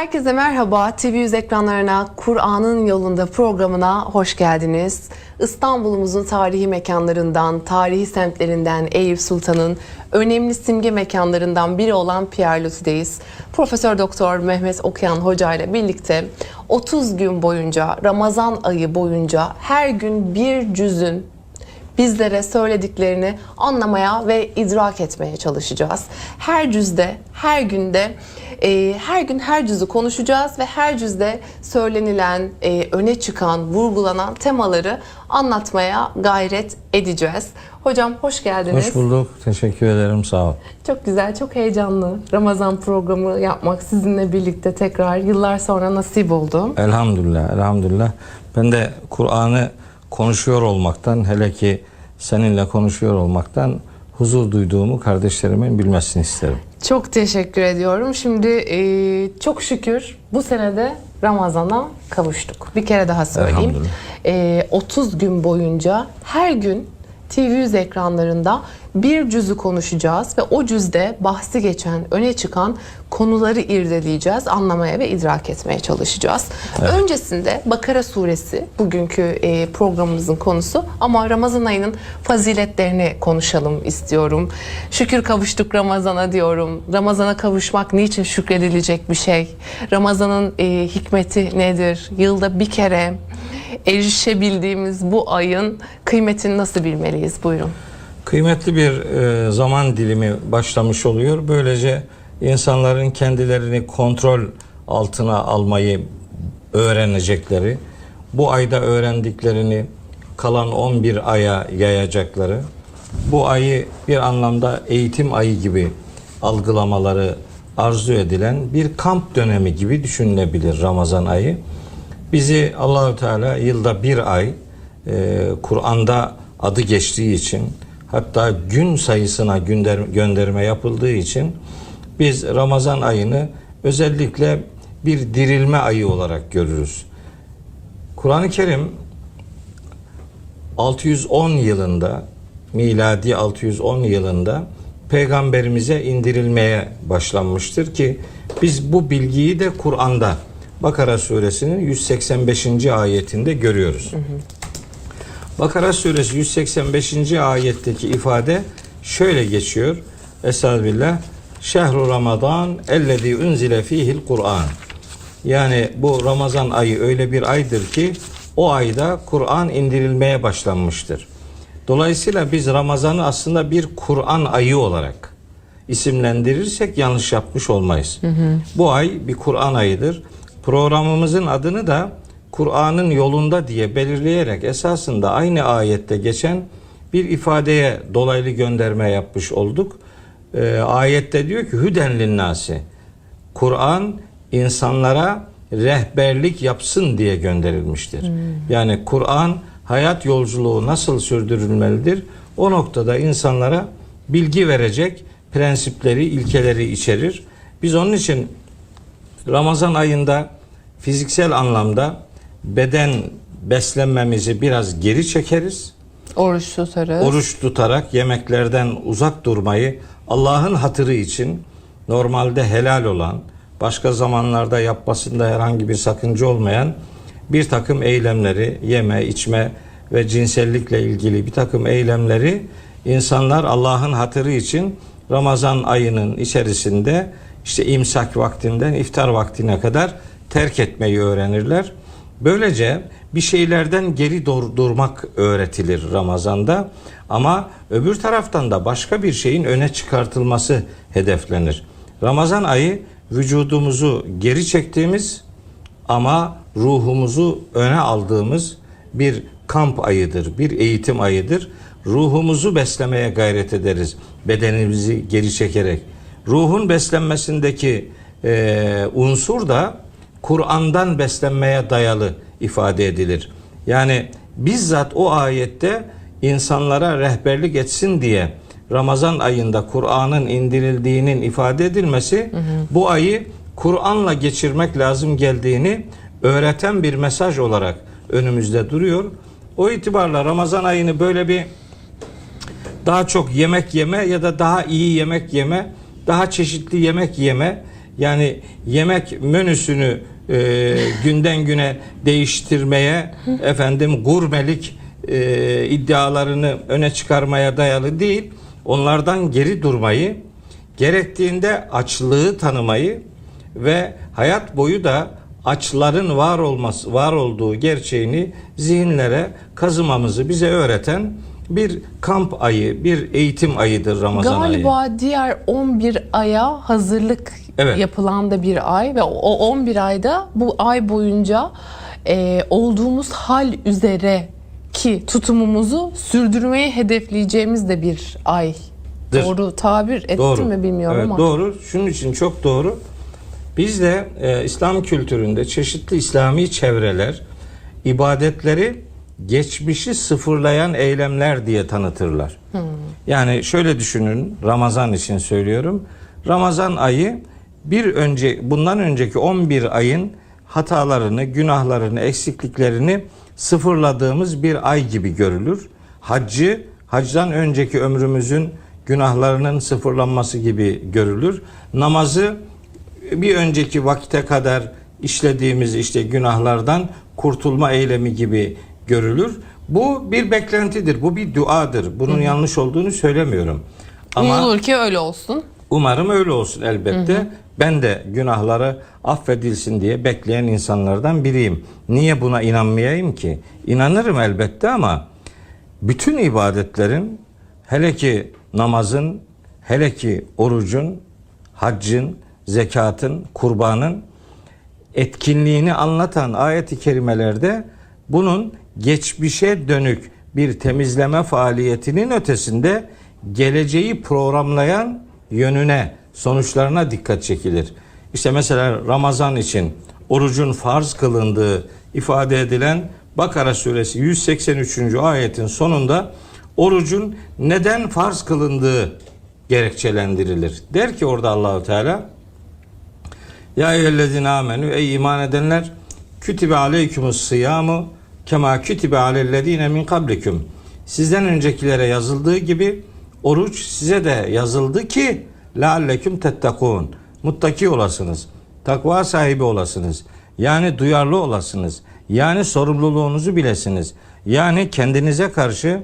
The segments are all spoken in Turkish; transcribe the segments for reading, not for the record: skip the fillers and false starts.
Herkese merhaba. TV100 ekranlarına Kur'an'ın Yolunda programına hoş geldiniz. İstanbul'umuzun tarihi mekanlarından, tarihi semtlerinden Eyüp Sultan'ın önemli simge mekanlarından biri olan Pierre Loti'deyiz. Profesör Doktor Mehmet Okuyan Hoca ile birlikte 30 gün boyunca, Ramazan ayı boyunca her gün bir cüzün bizlere söylediklerini anlamaya ve idrak etmeye çalışacağız. Her cüzde, her günde, her gün her cüzü konuşacağız ve her cüzde söylenilen, öne çıkan, vurgulanan temaları anlatmaya gayret edeceğiz. Hocam hoş geldiniz. Hoş bulduk. Teşekkür ederim. Sağ ol. Çok güzel, çok heyecanlı. Ramazan programı yapmak sizinle birlikte tekrar yıllar sonra nasip oldu. Elhamdülillah, elhamdülillah. Ben de Kur'an'ı konuşuyor olmaktan, hele ki seninle konuşuyor olmaktan huzur duyduğumu kardeşlerimin bilmesini isterim. Çok teşekkür ediyorum. Şimdi çok şükür bu senede Ramazan'a kavuştuk. Bir kere daha söyleyeyim. 30 gün boyunca her gün TV100 ekranlarında bir cüzü konuşacağız ve o cüzde bahsi geçen, öne çıkan konuları irdeleyeceğiz, anlamaya ve idrak etmeye çalışacağız. Evet. Öncesinde Bakara suresi bugünkü programımızın konusu ama Ramazan ayının faziletlerini konuşalım istiyorum. Şükür kavuştuk Ramazan'a diyorum. Ramazan'a kavuşmak niçin şükredilecek bir şey? Ramazan'ın hikmeti nedir? Yılda bir kere erişebildiğimiz bu ayın kıymetini nasıl bilmeliyiz? Buyurun. Kıymetli bir zaman dilimi başlamış oluyor. Böylece insanların kendilerini kontrol altına almayı öğrenecekleri, bu ayda öğrendiklerini kalan 11 aya yayacakları, bu ayı bir anlamda eğitim ayı gibi algılamaları arzu edilen bir kamp dönemi gibi düşünülebilir Ramazan ayı. Bizi Allahü Teala yılda bir ay Kur'an'da adı geçtiği için, hatta gün sayısına gönderme yapıldığı için biz Ramazan ayını özellikle bir dirilme ayı olarak görürüz. Kur'an-ı Kerim 610 yılında, miladi 610 yılında Peygamberimize indirilmeye başlanmıştır ki biz bu bilgiyi de Kur'an'da Bakara suresinin 185. ayetinde görüyoruz. Bakara suresi 185. ayetteki ifade şöyle geçiyor. Estağfirullah. Şehru Ramazan ellezî unzile fîhil Kur'an. Yani bu Ramazan ayı öyle bir aydır ki o ayda Kur'an indirilmeye başlanmıştır. Dolayısıyla biz Ramazan'ı aslında bir Kur'an ayı olarak isimlendirirsek yanlış yapmış olmayız. Bu ay bir Kur'an ayıdır. Programımızın adını da Kur'an'ın yolunda diye belirleyerek esasında aynı ayette geçen bir ifadeye dolaylı gönderme yapmış olduk. Ayette diyor ki Hüden linnâsi. Kur'an insanlara rehberlik yapsın diye gönderilmiştir. Yani Kur'an hayat yolculuğu nasıl sürdürülmelidir? O noktada insanlara bilgi verecek prensipleri, ilkeleri içerir. Biz onun için Ramazan ayında fiziksel anlamda beden beslenmemizi biraz geri çekeriz. Oruç tutarız. Oruç tutarak yemeklerden uzak durmayı Allah'ın hatırı için normalde helal olan, başka zamanlarda yapmasında herhangi bir sakınca olmayan bir takım eylemleri, yeme, içme ve cinsellikle ilgili bir takım eylemleri insanlar Allah'ın hatırı için Ramazan ayının içerisinde işte imsak vaktinden iftar vaktine kadar terk etmeyi öğrenirler. Böylece bir şeylerden geri durmak öğretilir Ramazan'da ama öbür taraftan da başka bir şeyin öne çıkartılması hedeflenir. Ramazan ayı vücudumuzu geri çektiğimiz ama ruhumuzu öne aldığımız bir kamp ayıdır, bir eğitim ayıdır. Ruhumuzu beslemeye gayret ederiz bedenimizi geri çekerek. Ruhun beslenmesindeki unsur da Kur'an'dan beslenmeye dayalı ifade edilir. Yani bizzat o ayette insanlara rehberlik etsin diye Ramazan ayında Kur'an'ın indirildiğinin ifade edilmesi bu ayı Kur'an'la geçirmek lazım geldiğini öğreten bir mesaj olarak önümüzde duruyor. O itibarla Ramazan ayını böyle bir daha çok yemek yeme ya da daha iyi yemek yeme, daha çeşitli yemek yeme Yani yemek menüsünü günden güne değiştirmeye, efendim gurmelik iddialarını öne çıkarmaya dayalı değil. Onlardan geri durmayı, gerektiğinde açlığı tanımayı ve hayat boyu da açların var olduğu gerçeğini zihinlere kazımamızı bize öğreten bir kamp ayı, bir eğitim ayıdır Ramazan ayı. Galiba diğer 11 aya hazırlık yapılan da bir ay ve o 11 ayda bu ay boyunca olduğumuz hal üzere ki tutumumuzu sürdürmeyi hedefleyeceğimiz de bir ay. Doğru tabir ettim mi bilmiyorum ama. Doğru. Şunun için çok doğru. Biz de İslam kültüründe çeşitli İslami çevreler ibadetleri geçmişi sıfırlayan eylemler diye tanıtırlar. Yani şöyle düşünün, Ramazan için söylüyorum. Ramazan ayı bundan önceki 11 ayın hatalarını, günahlarını, eksikliklerini sıfırladığımız bir ay gibi görülür. Hacdan önceki ömrümüzün günahlarının sıfırlanması gibi görülür. Namazı bir önceki vakite kadar işlediğimiz işte günahlardan kurtulma eylemi gibi görülür. Bu bir beklentidir, bu bir duadır. Bunun yanlış olduğunu söylemiyorum. Ama umulur ki öyle olsun. Umarım öyle olsun elbette. Ben de günahları affedilsin diye bekleyen insanlardan biriyim. Niye buna inanmayayım ki? İnanırım elbette ama bütün ibadetlerin, hele ki namazın, hele ki orucun, haccın, zekatın, kurbanın etkinliğini anlatan ayet-i kerimelerde bunun geçmişe dönük bir temizleme faaliyetinin ötesinde geleceği programlayan yönüne, sonuçlarına dikkat çekilir. İşte mesela Ramazan için orucun farz kılındığı ifade edilen Bakara suresi 183. ayetin sonunda orucun neden farz kılındığı gerekçelendirilir. Der ki orada Allahu Teala: Ya eyyühellezine amenü, ey iman edenler, kütübe aleykümus sıyamu kema kütübe alellezine min kablikum. Sizden öncekilere yazıldığı gibi oruç size de yazıldı ki lealleküm tettekûn. Muttaki olasınız. Takva sahibi olasınız. Yani duyarlı olasınız. Yani sorumluluğunuzu bilesiniz. Yani kendinize karşı,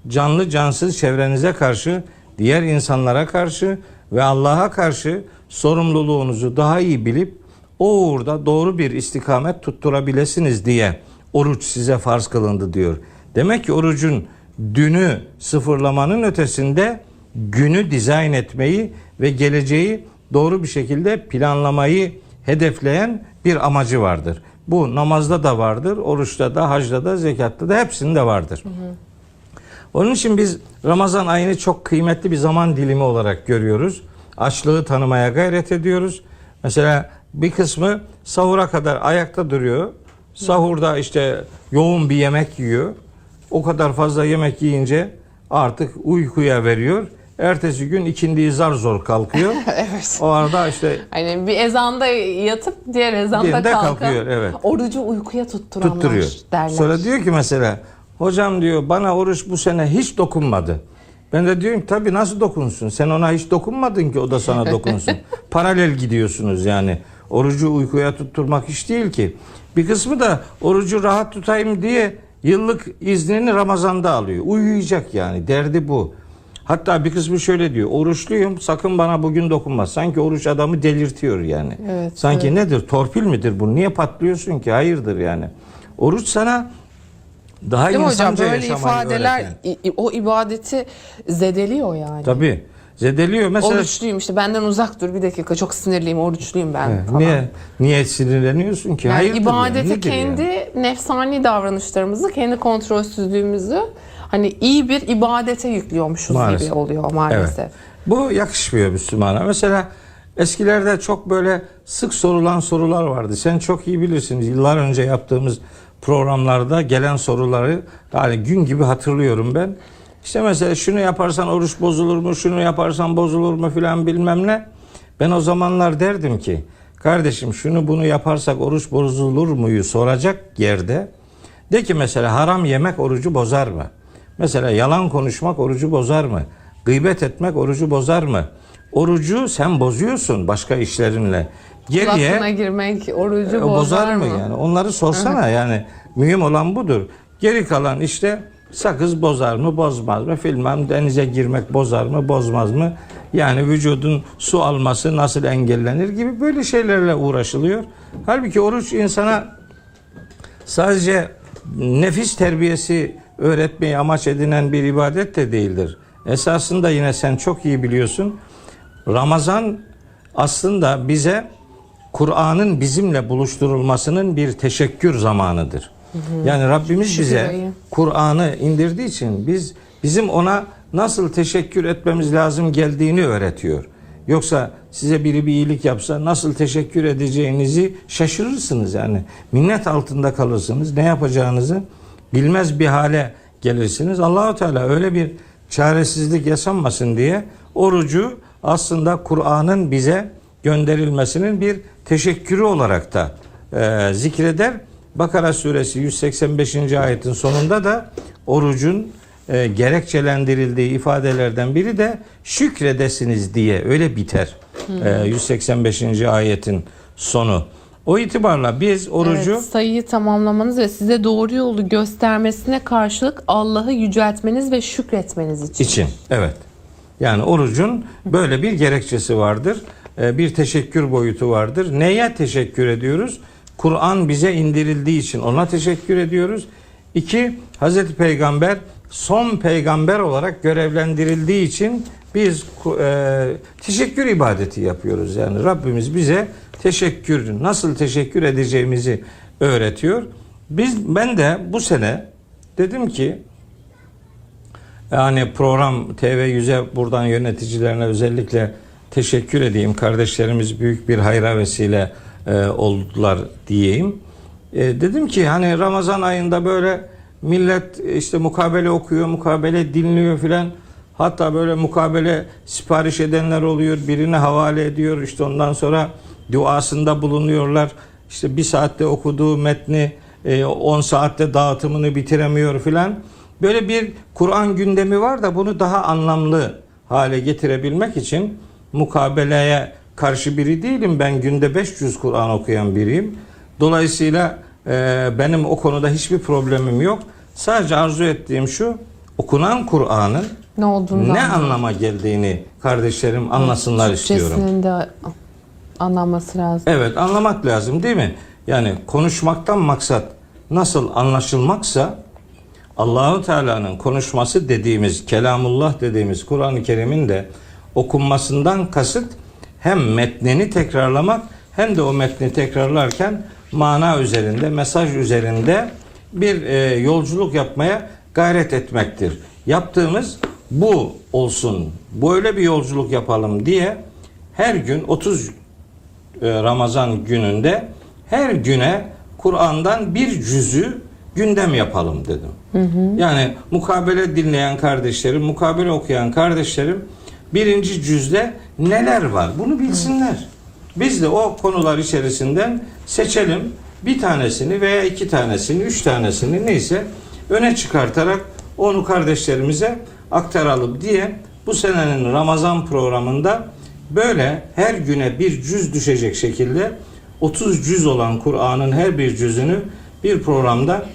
canlı cansız çevrenize karşı, diğer insanlara karşı ve Allah'a karşı sorumluluğunuzu daha iyi bilip o uğurda doğru bir istikamet tutturabilesiniz diye oruç size farz kılındı diyor. Demek ki orucun dünü sıfırlamanın ötesinde günü dizayn etmeyi ve geleceği doğru bir şekilde planlamayı hedefleyen bir amacı vardır. Bu namazda da vardır, oruçta da, hacda da, zekatta da, hepsinde vardır. Onun için biz Ramazan ayını çok kıymetli bir zaman dilimi olarak görüyoruz. Açlığı tanımaya gayret ediyoruz. Mesela bir kısmı sahura kadar ayakta duruyor. Sahurda işte yoğun bir yemek yiyor. O kadar fazla yemek yiyince artık uykuya veriyor. Ertesi gün ikindiyi zar zor kalkıyor. Evet. O arada işte hani bir ezanda yatıp diğer ezanda kalkıyor. Evet. Orucu uykuya tutturanlar derler. Sonra diyor ki mesela, hocam diyor, bana oruç bu sene hiç dokunmadı. Ben de diyorum tabii, nasıl dokunsun? Sen ona hiç dokunmadın ki o da sana dokunsun. Paralel gidiyorsunuz yani. Orucu uykuya tutturmak iş değil ki. Bir kısmı da orucu rahat tutayım diye yıllık iznini Ramazan'da alıyor. Uyuyacak yani. Derdi bu. Hatta bir kısmı şöyle diyor: oruçluyum, sakın bana bugün dokunma. Sanki oruç adamı delirtiyor yani. Evet, sanki evet. Nedir? Torpil midir bu? Niye patlıyorsun ki? Hayırdır yani. Oruç sana daha değil insanca hocam, böyle yaşamayı ifadeler öğreten. o ibadeti zedeliyor yani. Tabii. Zedeliyor. Mesela Oruçluyum işte, benden uzak dur bir dakika, çok sinirliyim, oruçluyum ben falan. Niye sinirleniyorsun ki? Yani Hayırdır ibadeti yani? kendi nefsani davranışlarımızı, kendi kontrolsüzlüğümüzü hani iyi bir ibadete yüklüyormuşuz Maalesef. gibi oluyor maalesef. Evet. Bu yakışmıyor Müslümana. Mesela eskilerde çok böyle sık sorulan sorular vardı. Sen çok iyi bilirsin. Yıllar önce yaptığımız programlarda gelen soruları yani gün gibi hatırlıyorum ben. İşte mesela şunu yaparsan oruç bozulur mu? Şunu yaparsan bozulur mu filan bilmem ne. Ben o zamanlar derdim ki, kardeşim şunu bunu yaparsak oruç bozulur muyu soracak yerde de ki mesela haram yemek orucu bozar mı? Mesela yalan konuşmak orucu bozar mı? Gıybet etmek orucu bozar mı? orucu sen bozuyorsun başka işlerinle. Kulakına girmek orucu bozar mı yani? Onları sorsana yani mühim olan budur. Geri kalan işte sakız bozar mı, bozmaz mı? Filmem denize girmek bozar mı, bozmaz mı? Yani vücudun su alması nasıl engellenir gibi böyle şeylerle uğraşılıyor. Halbuki oruç insana sadece nefis terbiyesi öğretmeyi amaç edinen bir ibadet de değildir. Esasında yine sen çok iyi biliyorsun. Ramazan aslında bize Kur'an'ın bizimle buluşturulmasının bir teşekkür zamanıdır. Yani Rabbimiz bize Kur'an'ı indirdiği için bizim ona nasıl teşekkür etmemiz lazım geldiğini öğretiyor. Yoksa size biri bir iyilik yapsa nasıl teşekkür edeceğinizi şaşırırsınız yani. Minnet altında kalırsınız. Ne yapacağınızı bilmez bir hale gelirsiniz. Allah-u Teala öyle bir çaresizlik yaşanmasın diye orucu aslında Kur'an'ın bize gönderilmesinin bir teşekkürü olarak da zikreder. Bakara suresi 185. ayetin sonunda da orucun gerekçelendirildiği ifadelerden biri de şükredesiniz diye öyle biter. 185. ayetin sonu. O itibarla biz orucu sayıyı tamamlamanız ve size doğru yolu göstermesine karşılık Allah'ı yüceltmeniz ve şükretmeniz için. Evet. Yani orucun böyle bir gerekçesi vardır. Bir teşekkür boyutu vardır. Neye teşekkür ediyoruz? Kur'an bize indirildiği için ona teşekkür ediyoruz. 2. Hazreti Peygamber son peygamber olarak görevlendirildiği için biz teşekkür ibadeti yapıyoruz. Yani Rabbimiz bize nasıl teşekkür edeceğimizi öğretiyor. Ben de bu sene dedim ki yani program TV100'e buradan yöneticilerine özellikle teşekkür edeyim. Kardeşlerimiz büyük bir hayra vesile oldular diyeyim. Dedim ki hani Ramazan ayında böyle millet işte mukabele okuyor, mukabele dinliyor filan. Hatta böyle mukabele sipariş edenler oluyor. Birine havale ediyor. İşte ondan sonra duasında bulunuyorlar. İşte bir saatte okuduğu metni 10 saatte dağıtımını bitiremiyor filan. Böyle bir Kur'an gündemi var da bunu daha anlamlı hale getirebilmek için mukabeleye karşı biri değilim. Ben günde 500 Kur'an okuyan biriyim. Dolayısıyla benim o konuda hiçbir problemim yok. Sadece arzu ettiğim şu, okunan Kur'an'ın ne anlama geldiğini kardeşlerim anlasınlar istiyorum. Türkçesinin de anlaması lazım. Evet, anlamak lazım değil mi? Yani konuşmaktan maksat nasıl anlaşılmaksa Allah-u Teala'nın konuşması dediğimiz, kelamullah dediğimiz Kur'an-ı Kerim'in de okunmasından kasıt hem metnini tekrarlamak hem de o metni tekrarlarken mana üzerinde, mesaj üzerinde bir yolculuk yapmaya gayret etmektir. Yaptığımız bu olsun, böyle bir yolculuk yapalım diye her gün 30 Ramazan gününde her güne Kur'an'dan bir cüzü gündem yapalım dedim. Yani mukabele dinleyen kardeşlerim, mukabele okuyan kardeşlerim birinci cüzde neler var bunu bilsinler. Biz de o konular içerisinden seçelim bir tanesini veya 2 tanesini, 3 tanesini neyse öne çıkartarak onu kardeşlerimize aktaralım diye bu senenin Ramazan programında böyle her güne bir cüz düşecek şekilde 30 cüz olan Kur'an'ın her bir cüzünü bir programda,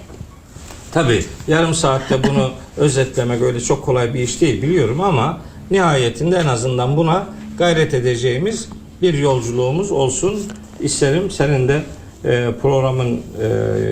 tabi yarım saatte bunu özetlemek öyle çok kolay bir iş değil biliyorum ama nihayetinde en azından buna gayret edeceğimiz bir yolculuğumuz olsun isterim. Senin de programın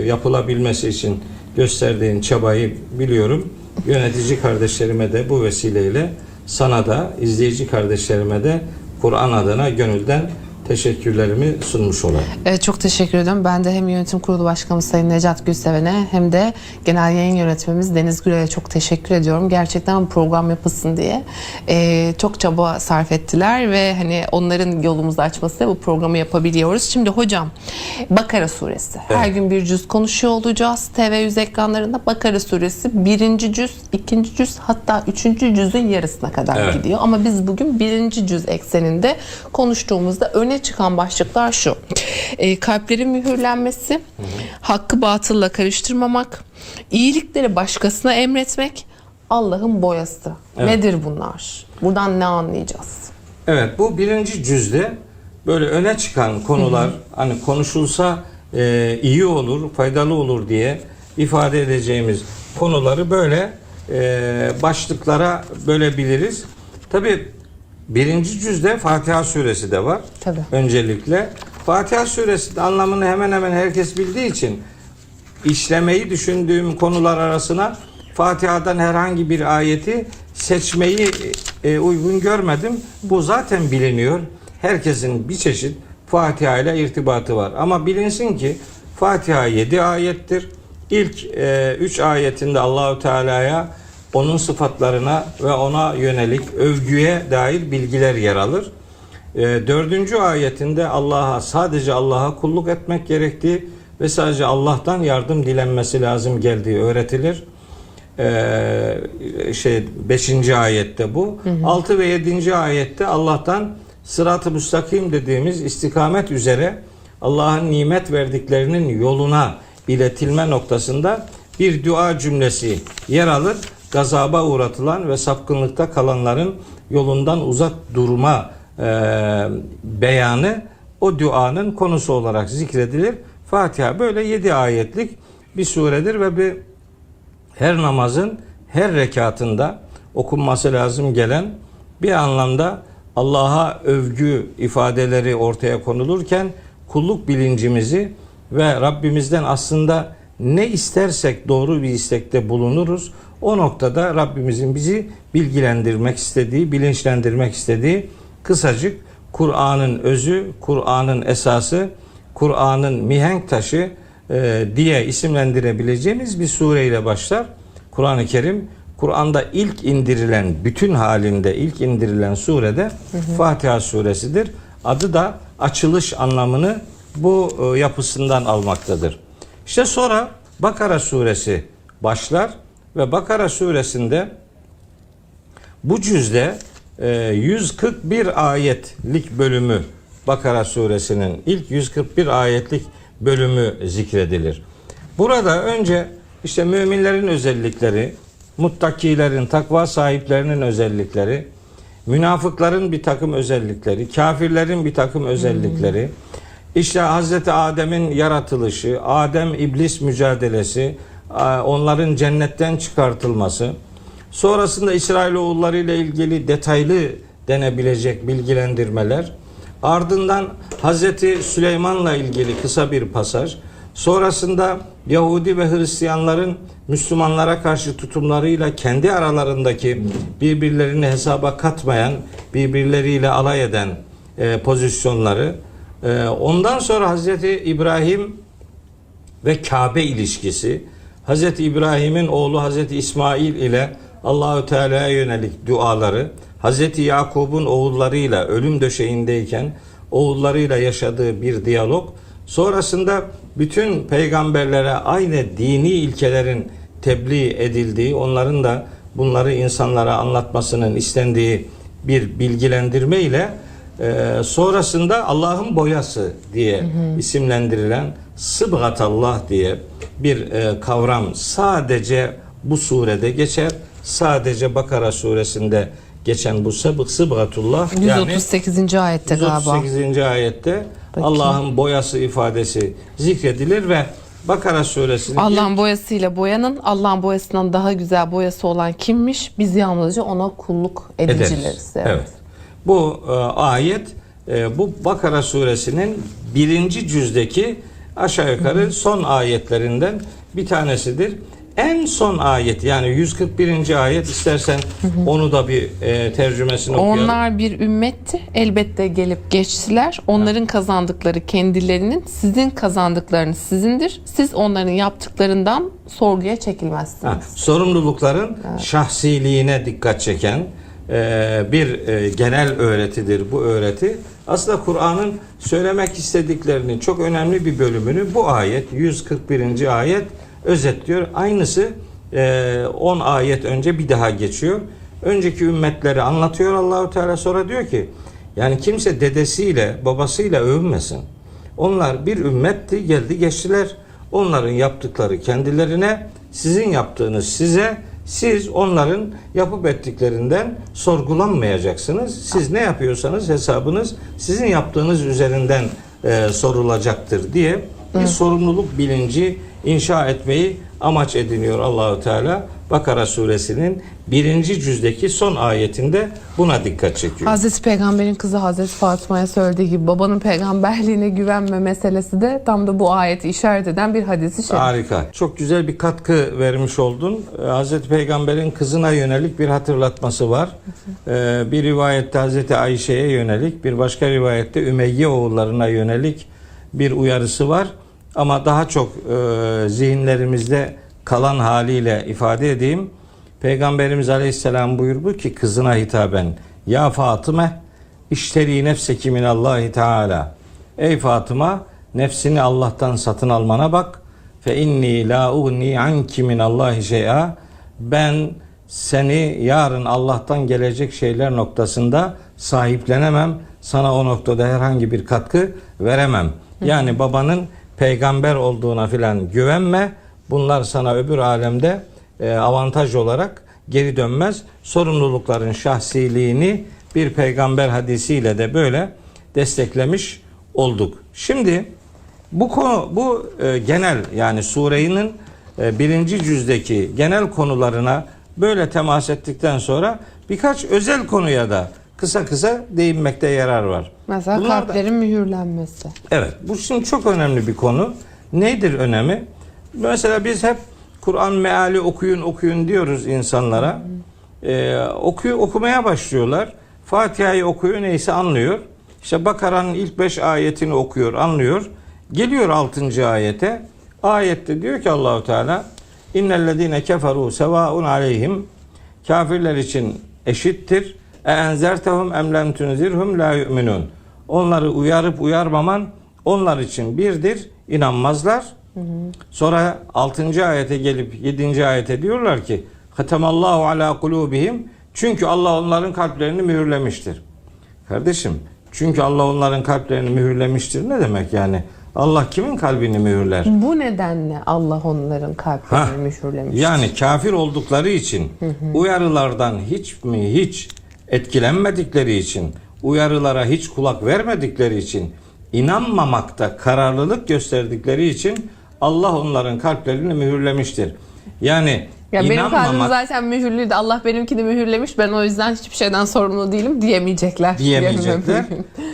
yapılabilmesi için gösterdiğin çabayı biliyorum. Yönetici kardeşlerime de bu vesileyle, sana da, izleyici kardeşlerime de Kur'an adına gönülden teşekkürlerimi sunmuş olayım. Çok teşekkür ederim. Ben de hem yönetim kurulu başkanımız Sayın Necat Gülseven'e hem de genel yayın yönetmenimiz Deniz Gürel'e çok teşekkür ediyorum. Gerçekten bu program yapılsın diye çok çaba sarf ettiler ve hani onların yolumuzu açması bu programı yapabiliyoruz. Şimdi hocam Bakara suresi. Evet. Her gün bir cüz konuşuyor olacağız. TV100 ekranlarında Bakara suresi 1. cüz, 2. cüz hatta 3. cüzün yarısına kadar gidiyor. Ama biz bugün 1. cüz ekseninde konuştuğumuzda öne çıkan başlıklar şu: kalplerin mühürlenmesi, hakkı batılla karıştırmamak, iyilikleri başkasına emretmek, Allah'ın boyası. Evet. Nedir bunlar? Buradan ne anlayacağız? Evet, bu birinci cüzde böyle öne çıkan konular, hani konuşulsa iyi olur, faydalı olur diye ifade edeceğimiz konuları böyle başlıklara bölebiliriz. Tabii birinci cüzde Fatiha suresi de var. Tabii. Öncelikle Fatiha suresi anlamını hemen hemen herkes bildiği için işlemeyi düşündüğüm konular arasına Fatiha'dan herhangi bir ayeti seçmeyi uygun görmedim. Bu zaten biliniyor. Herkesin bir çeşit Fatiha ile irtibatı var. Ama bilinsin ki Fatiha 7 ayettir. İlk 3 ayetinde Allahu Teala'ya, onun sıfatlarına ve ona yönelik övgüye dair bilgiler yer alır. 4. ayetinde sadece Allah'a kulluk etmek gerektiği ve sadece Allah'tan yardım dilenmesi lazım geldiği öğretilir. 5. ayette bu. 6 ve 7. ayette Allah'tan sırat-ı müstakim dediğimiz istikamet üzere Allah'ın nimet verdiklerinin yoluna iletilme noktasında bir dua cümlesi yer alır. Gazaba uğratılan ve sapkınlıkta kalanların yolundan uzak durma beyanı o duanın konusu olarak zikredilir. Fatiha böyle 7 ayetlik bir suredir ve her namazın her rekatında okunması lazım gelen, bir anlamda Allah'a övgü ifadeleri ortaya konulurken kulluk bilincimizi ve Rabbimizden aslında ne istersek doğru bir istekte bulunuruz. O noktada Rabbimizin bizi bilgilendirmek istediği, bilinçlendirmek istediği kısacık Kur'an'ın özü, Kur'an'ın esası, Kur'an'ın mihenk taşı diye isimlendirebileceğimiz bir sureyle başlar. Kur'an-ı Kerim, Kur'an'da ilk indirilen, bütün halinde ilk indirilen surede Fatiha suresidir. Adı da açılış anlamını bu yapısından almaktadır. İşte sonra Bakara suresi başlar ve Bakara suresinde bu cüzde 141 ayetlik bölümü, Bakara suresinin ilk 141 ayetlik bölümü zikredilir. Burada önce işte müminlerin özellikleri, muttakilerin, takva sahiplerinin özellikleri, münafıkların bir takım özellikleri, kafirlerin bir takım özellikleri, işte Hazreti Adem'in yaratılışı, Adem-İblis mücadelesi, onların cennetten çıkartılması, sonrasında İsrailoğulları ile ilgili detaylı denebilecek bilgilendirmeler, ardından Hazreti Süleyman'la ilgili kısa bir pasaj, sonrasında Yahudi ve Hristiyanların Müslümanlara karşı tutumlarıyla kendi aralarındaki birbirlerini hesaba katmayan, birbirleriyle alay eden pozisyonları, ondan sonra Hazreti İbrahim ve Kabe ilişkisi, Hazreti İbrahim'in oğlu Hazreti İsmail ile Allahü Teala'ya yönelik duaları, Hazreti Yakub'un oğullarıyla ölüm döşeğindeyken oğullarıyla yaşadığı bir diyalog, sonrasında bütün peygamberlere aynı dini ilkelerin tebliğ edildiği, onların da bunları insanlara anlatmasının istendiği bir bilgilendirme ile sonrasında Allah'ın boyası diye isimlendirilen Sıbgatallah diye bir kavram sadece bu surede geçer. Sadece Bakara suresinde geçen bu Sıbgatullah 138. ayette galiba. 138. ayette Allah'ın boyası ifadesi zikredilir ve Bakara suresinin Allah'ın boyasıyla boyanın, Allah'ın boyasından daha güzel boyası olan kimmiş? Biz yalnızca ona kulluk edicileriz. Evet. Bu ayet bu Bakara suresinin 1. cüzdeki aşağı yukarı son ayetlerinden bir tanesidir. En son ayet, yani 141. ayet, istersen onu da bir tercümesini okuyalım. Onlar bir ümmetti. Elbette gelip geçtiler. Onların kazandıkları kendilerinin, sizin kazandıklarınız sizindir. Siz onların yaptıklarından sorguya çekilmezsiniz. Sorumlulukların şahsiliğine dikkat çeken bir genel öğretidir bu öğreti. Aslında Kur'an'ın söylemek istediklerinin çok önemli bir bölümünü bu ayet, 141. ayet özetliyor. Aynısı 10 ayet önce bir daha geçiyor. Önceki ümmetleri anlatıyor Allahu Teala, sonra diyor ki yani kimse dedesiyle babasıyla övünmesin. Onlar bir ümmetti, geldi geçtiler. Onların yaptıkları kendilerine, sizin yaptığınız size, Siz onların yapıp ettiklerinden sorgulanmayacaksınız. Siz ne yapıyorsanız hesabınız sizin yaptığınız üzerinden sorulacaktır diye bir sorumluluk bilinci inşa etmeyi amaç ediniyor Allahu Teala. Bakara suresinin 1. cüzdeki son ayetinde buna dikkat çekiyor. Hazreti Peygamber'in kızı Hazreti Fatıma'ya söylediği gibi babanın peygamberliğine güvenme meselesi de tam da bu ayeti işaret eden bir hadis-i şerif. Harika. Çok güzel bir katkı vermiş oldun. Hazreti Peygamber'in kızına yönelik bir hatırlatması var. Bir rivayette Hazreti Ayşe'ye yönelik, bir başka rivayette Ümeyye oğullarına yönelik bir uyarısı var. Ama daha çok zihinlerimizde kalan haliyle ifade edeyim. Peygamberimiz Aleyhisselam buyurdu ki kızına hitaben: Ya Fatıma, işteri nefseki minallahi teala. Ey Fatıma, nefsini Allah'tan satın almana bak. Fe inni la ugni anki minallahi şey'a. Ben seni yarın Allah'tan gelecek şeyler noktasında sahiplenemem. Sana o noktada herhangi bir katkı veremem. Yani babanın peygamber olduğuna filan güvenme. Bunlar sana öbür alemde avantaj olarak geri dönmez. Sorumlulukların şahsiliğini bir peygamber hadisiyle de böyle desteklemiş olduk. Şimdi bu konu, bu genel, yani surenin 1. cüzdeki genel konularına böyle temas ettikten sonra birkaç özel konuya da kısa kısa değinmekte yarar var. Mesela Bunlar kalplerin mühürlenmesi. Evet, bu şimdi çok önemli bir konu. Nedir önemi? Mesela biz hep Kur'an meali okuyun diyoruz insanlara. Okumaya başlıyorlar. Fatiha'yı okuyor, neyse anlıyor. İşte Bakara'nın ilk 5 ayetini okuyor, anlıyor. Geliyor 6. ayete. Ayette diyor ki Allahu Teala: İnnellezîne keferû sevâun aleyhim. Kafirler için eşittir. Enzertehum em lem tunzirhum la yu'minun. Onları uyarıp uyarmaman onlar için birdir, inanmazlar. Sonra 6. ayete gelip 7. ayete diyorlar ki Hatemallahu ala kulubihim. Çünkü Allah onların kalplerini mühürlemiştir. Kardeşim, çünkü Allah onların kalplerini mühürlemiştir ne demek yani? Allah kimin kalbini mühürler? Bu nedenle Allah onların kalplerini mühürlemiştir. Yani kafir oldukları için, uyarılardan hiç etkilenmedikleri için, uyarılara hiç kulak vermedikleri için, inanmamakta kararlılık gösterdikleri için Allah onların kalplerini mühürlemiştir. Yani ya benim kalbim zaten mühürlüydü. Allah benimkini mühürlemiş. Ben o yüzden hiçbir şeyden sorumlu değilim diyemeyecekler.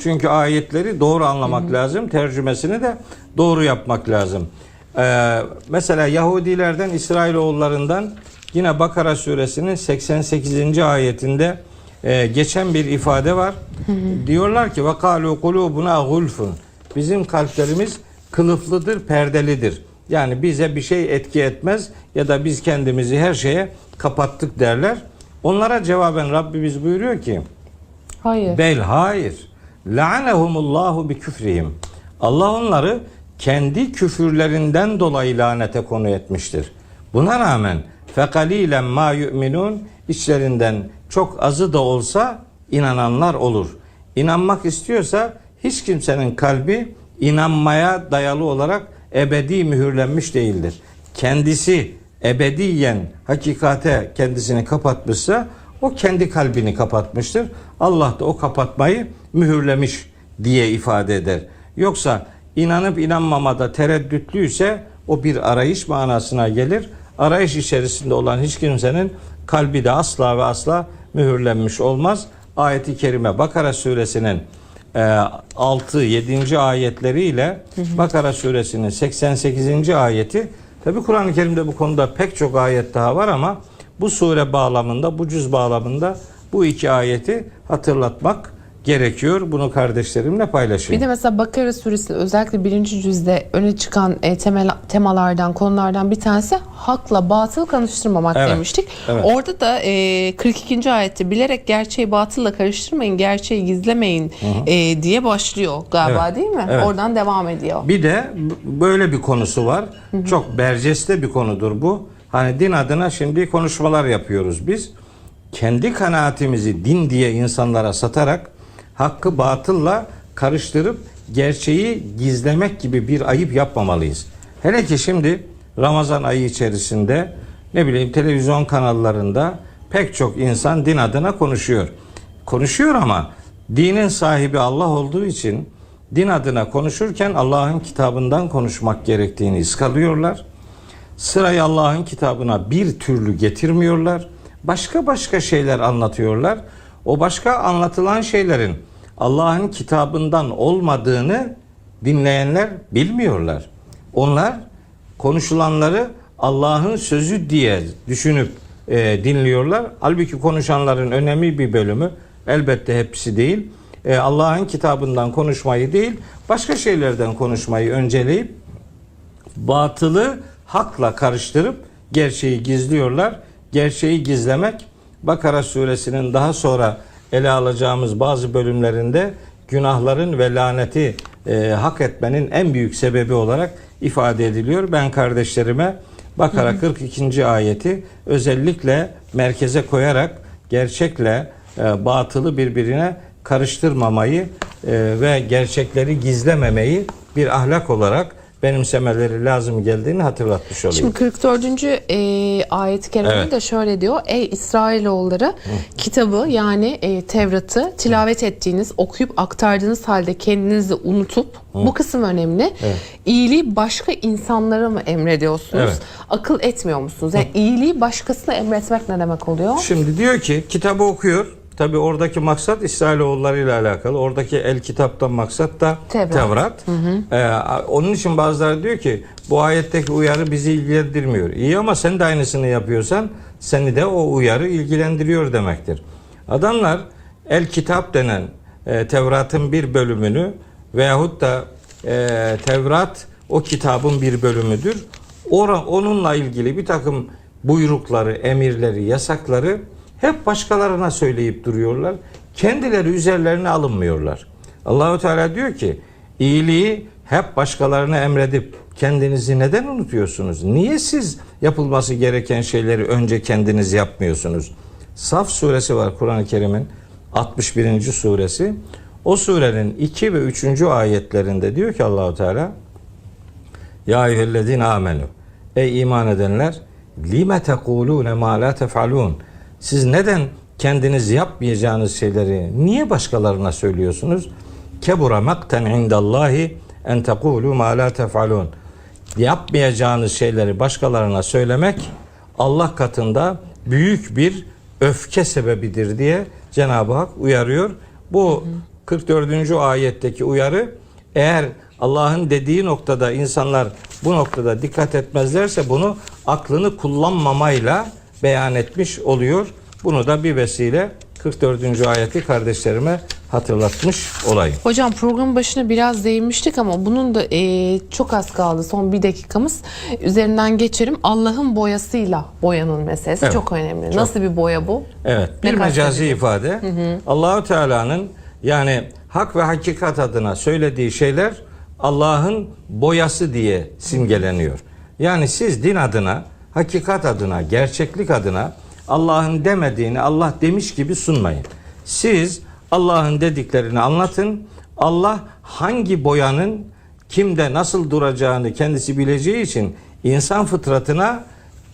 Çünkü ayetleri doğru anlamak lazım. Tercümesini de doğru yapmak lazım. Mesela Yahudilerden, İsrailoğullarından yine Bakara suresinin 88. ayetinde geçen bir ifade var. Diyorlar ki وَقَالُوا قُلُوبُنَا غُلْفٌ. Bizim kalplerimiz kılıflıdır, perdelidir. Yani bize bir şey etki etmez ya da biz kendimizi her şeye kapattık derler. Onlara cevaben Rabbimiz buyuruyor ki hayır. La'anehumullahu bi küfrihim. Allah onları kendi küfürlerinden dolayı lanete konu etmiştir. Buna rağmen fekalilen ma yu'minun, içlerinden çok azı da olsa inananlar olur. İnanmak istiyorsa hiç kimsenin kalbi inanmaya dayalı olarak ebedi mühürlenmiş değildir. Kendisi ebediyen hakikate kendisini kapatmışsa o kendi kalbini kapatmıştır. Allah da o kapatmayı mühürlemiş diye ifade eder. Yoksa inanıp inanmamada tereddütlüyse o bir arayış manasına gelir. Arayış içerisinde olan hiç kimsenin kalbi de asla ve asla mühürlenmiş olmaz. Ayet-i kerime Bakara suresinin 6-7. ayetleriyle Bakara suresinin 88. ayeti, tabi Kur'an-ı Kerim'de bu konuda pek çok ayet daha var ama bu sure bağlamında, bu cüz bağlamında bu iki ayeti hatırlatmak gerekiyor. Bunu kardeşlerimle paylaşayım. Bir de mesela Bakara suresinin özellikle 1. cüzde öne çıkan temalardan, konulardan bir tanesi hakla batıl karıştırmamak demiştik. Evet. Orada da 42. ayette bilerek gerçeği batılla karıştırmayın, gerçeği gizlemeyin diye başlıyor galiba, değil mi? Evet. Oradan devam ediyor. Bir de böyle bir konusu var. Çok berceste bir konudur bu. Hani din adına şimdi konuşmalar yapıyoruz biz. Kendi kanaatimizi din diye insanlara satarak hakkı batılla karıştırıp gerçeği gizlemek gibi bir ayıp yapmamalıyız. Hele ki şimdi Ramazan ayı içerisinde ne bileyim televizyon kanallarında pek çok insan din adına konuşuyor. Konuşuyor ama dinin sahibi Allah olduğu için din adına konuşurken Allah'ın kitabından konuşmak gerektiğini ıskalıyorlar. Sırayı Allah'ın kitabına bir türlü getirmiyorlar. Başka şeyler anlatıyorlar. O başka anlatılan şeylerin Allah'ın kitabından olmadığını dinleyenler bilmiyorlar. Onlar konuşulanları Allah'ın sözü diye düşünüp dinliyorlar. Halbuki konuşanların önemli bir bölümü, elbette hepsi değil, Allah'ın kitabından konuşmayı değil, başka şeylerden konuşmayı önceleyip batılı hakla karıştırıp gerçeği gizliyorlar. Gerçeği gizlemek, Bakara suresinin daha sonra ele alacağımız bazı bölümlerinde günahların ve laneti hak etmenin en büyük sebebi olarak ifade ediliyor. Ben kardeşlerime Bakara 42. ayeti özellikle merkeze koyarak gerçekle batılı birbirine karıştırmamayı ve gerçekleri gizlememeyi bir ahlak olarak benimsemeleri lazım geldiğini hatırlatmış olayım. Şimdi 44. ayet-i kerimede de şöyle diyor. Ey İsrailoğulları, kitabı yani Tevrat'ı tilavet ettiğiniz, okuyup aktardığınız halde kendinizi unutup, bu kısım önemli. İyiliği başka insanlara mı emrediyorsunuz? Akıl etmiyor musunuz? Yani iyiliği başkasına emretmek ne demek oluyor? Şimdi diyor ki kitabı okuyor. Tabi oradaki maksat İsrailoğulları ile alakalı. Oradaki el kitaptan maksat da Tevrat. Onun için bazıları diyor ki bu ayetteki uyarı bizi ilgilendirmiyor. İyi ama sen de aynısını yapıyorsan seni de o uyarı ilgilendiriyor demektir. Adamlar el kitap denen Tevrat'ın bir bölümünü veyahut da Tevrat o kitabın bir bölümüdür. Onunla ilgili bir takım buyrukları, emirleri, yasakları hep başkalarına söyleyip duruyorlar. Kendileri üzerlerine alınmıyorlar. Allahu Teala diyor ki iyiliği hep başkalarına emredip kendinizi neden unutuyorsunuz? Niye siz yapılması gereken şeyleri önce kendiniz yapmıyorsunuz? Saf suresi var Kur'an-ı Kerim'in 61. suresi. O surenin 2 ve 3. ayetlerinde diyor ki Allahu Teala Ya eyyühellezine amenu Ey iman edenler lime tekulune ma la tef'alun Siz neden kendiniz yapmayacağınız şeyleri niye başkalarına söylüyorsunuz? Kebura makten indallahi en tekulu ma la tef'alun. Yapmayacağınız şeyleri başkalarına söylemek Allah katında büyük bir öfke sebebidir diye Cenab-ı Hak uyarıyor. Bu 44. ayetteki uyarı eğer Allah'ın dediği noktada insanlar bu noktada dikkat etmezlerse bunu aklını kullanmamayla beyan etmiş oluyor. Bunu da bir vesile 44. ayeti kardeşlerime hatırlatmış olayım. Hocam programın başına biraz değinmiştik ama bunun da çok az kaldı. Son bir dakikamız. Üzerinden geçelim. Allah'ın boyasıyla boyanın meselesi çok önemli. Çok. Nasıl bir boya bu? Evet. Bir mecazi ifade. Allahu Teala'nın yani hak ve hakikat adına söylediği şeyler Allah'ın boyası diye simgeleniyor. Yani siz din adına, hakikat adına, gerçeklik adına Allah'ın demediğini Allah demiş gibi sunmayın. Siz Allah'ın dediklerini anlatın. Allah hangi boyanın kimde nasıl duracağını kendisi bileceği için insan fıtratına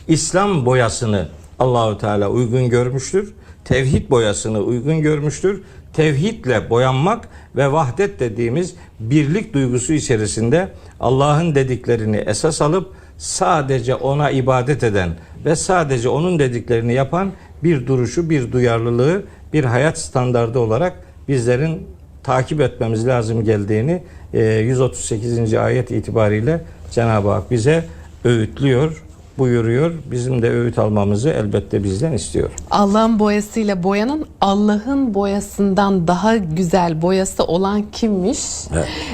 İslam boyasını Allahu Teala uygun görmüştür. Tevhid boyasını uygun görmüştür. Tevhidle boyanmak ve vahdet dediğimiz birlik duygusu içerisinde Allah'ın dediklerini esas alıp sadece ona ibadet eden ve sadece onun dediklerini yapan bir duruşu, bir duyarlılığı, bir hayat standardı olarak bizlerin takip etmemiz lazım geldiğini 138. ayet itibariyle Cenab-ı Hak bize öğütlüyor, buyuruyor. Bizim de öğüt almamızı elbette bizden istiyor. Allah'ın boyasıyla boyanın Allah'ın boyasından daha güzel boyası olan kimmiş?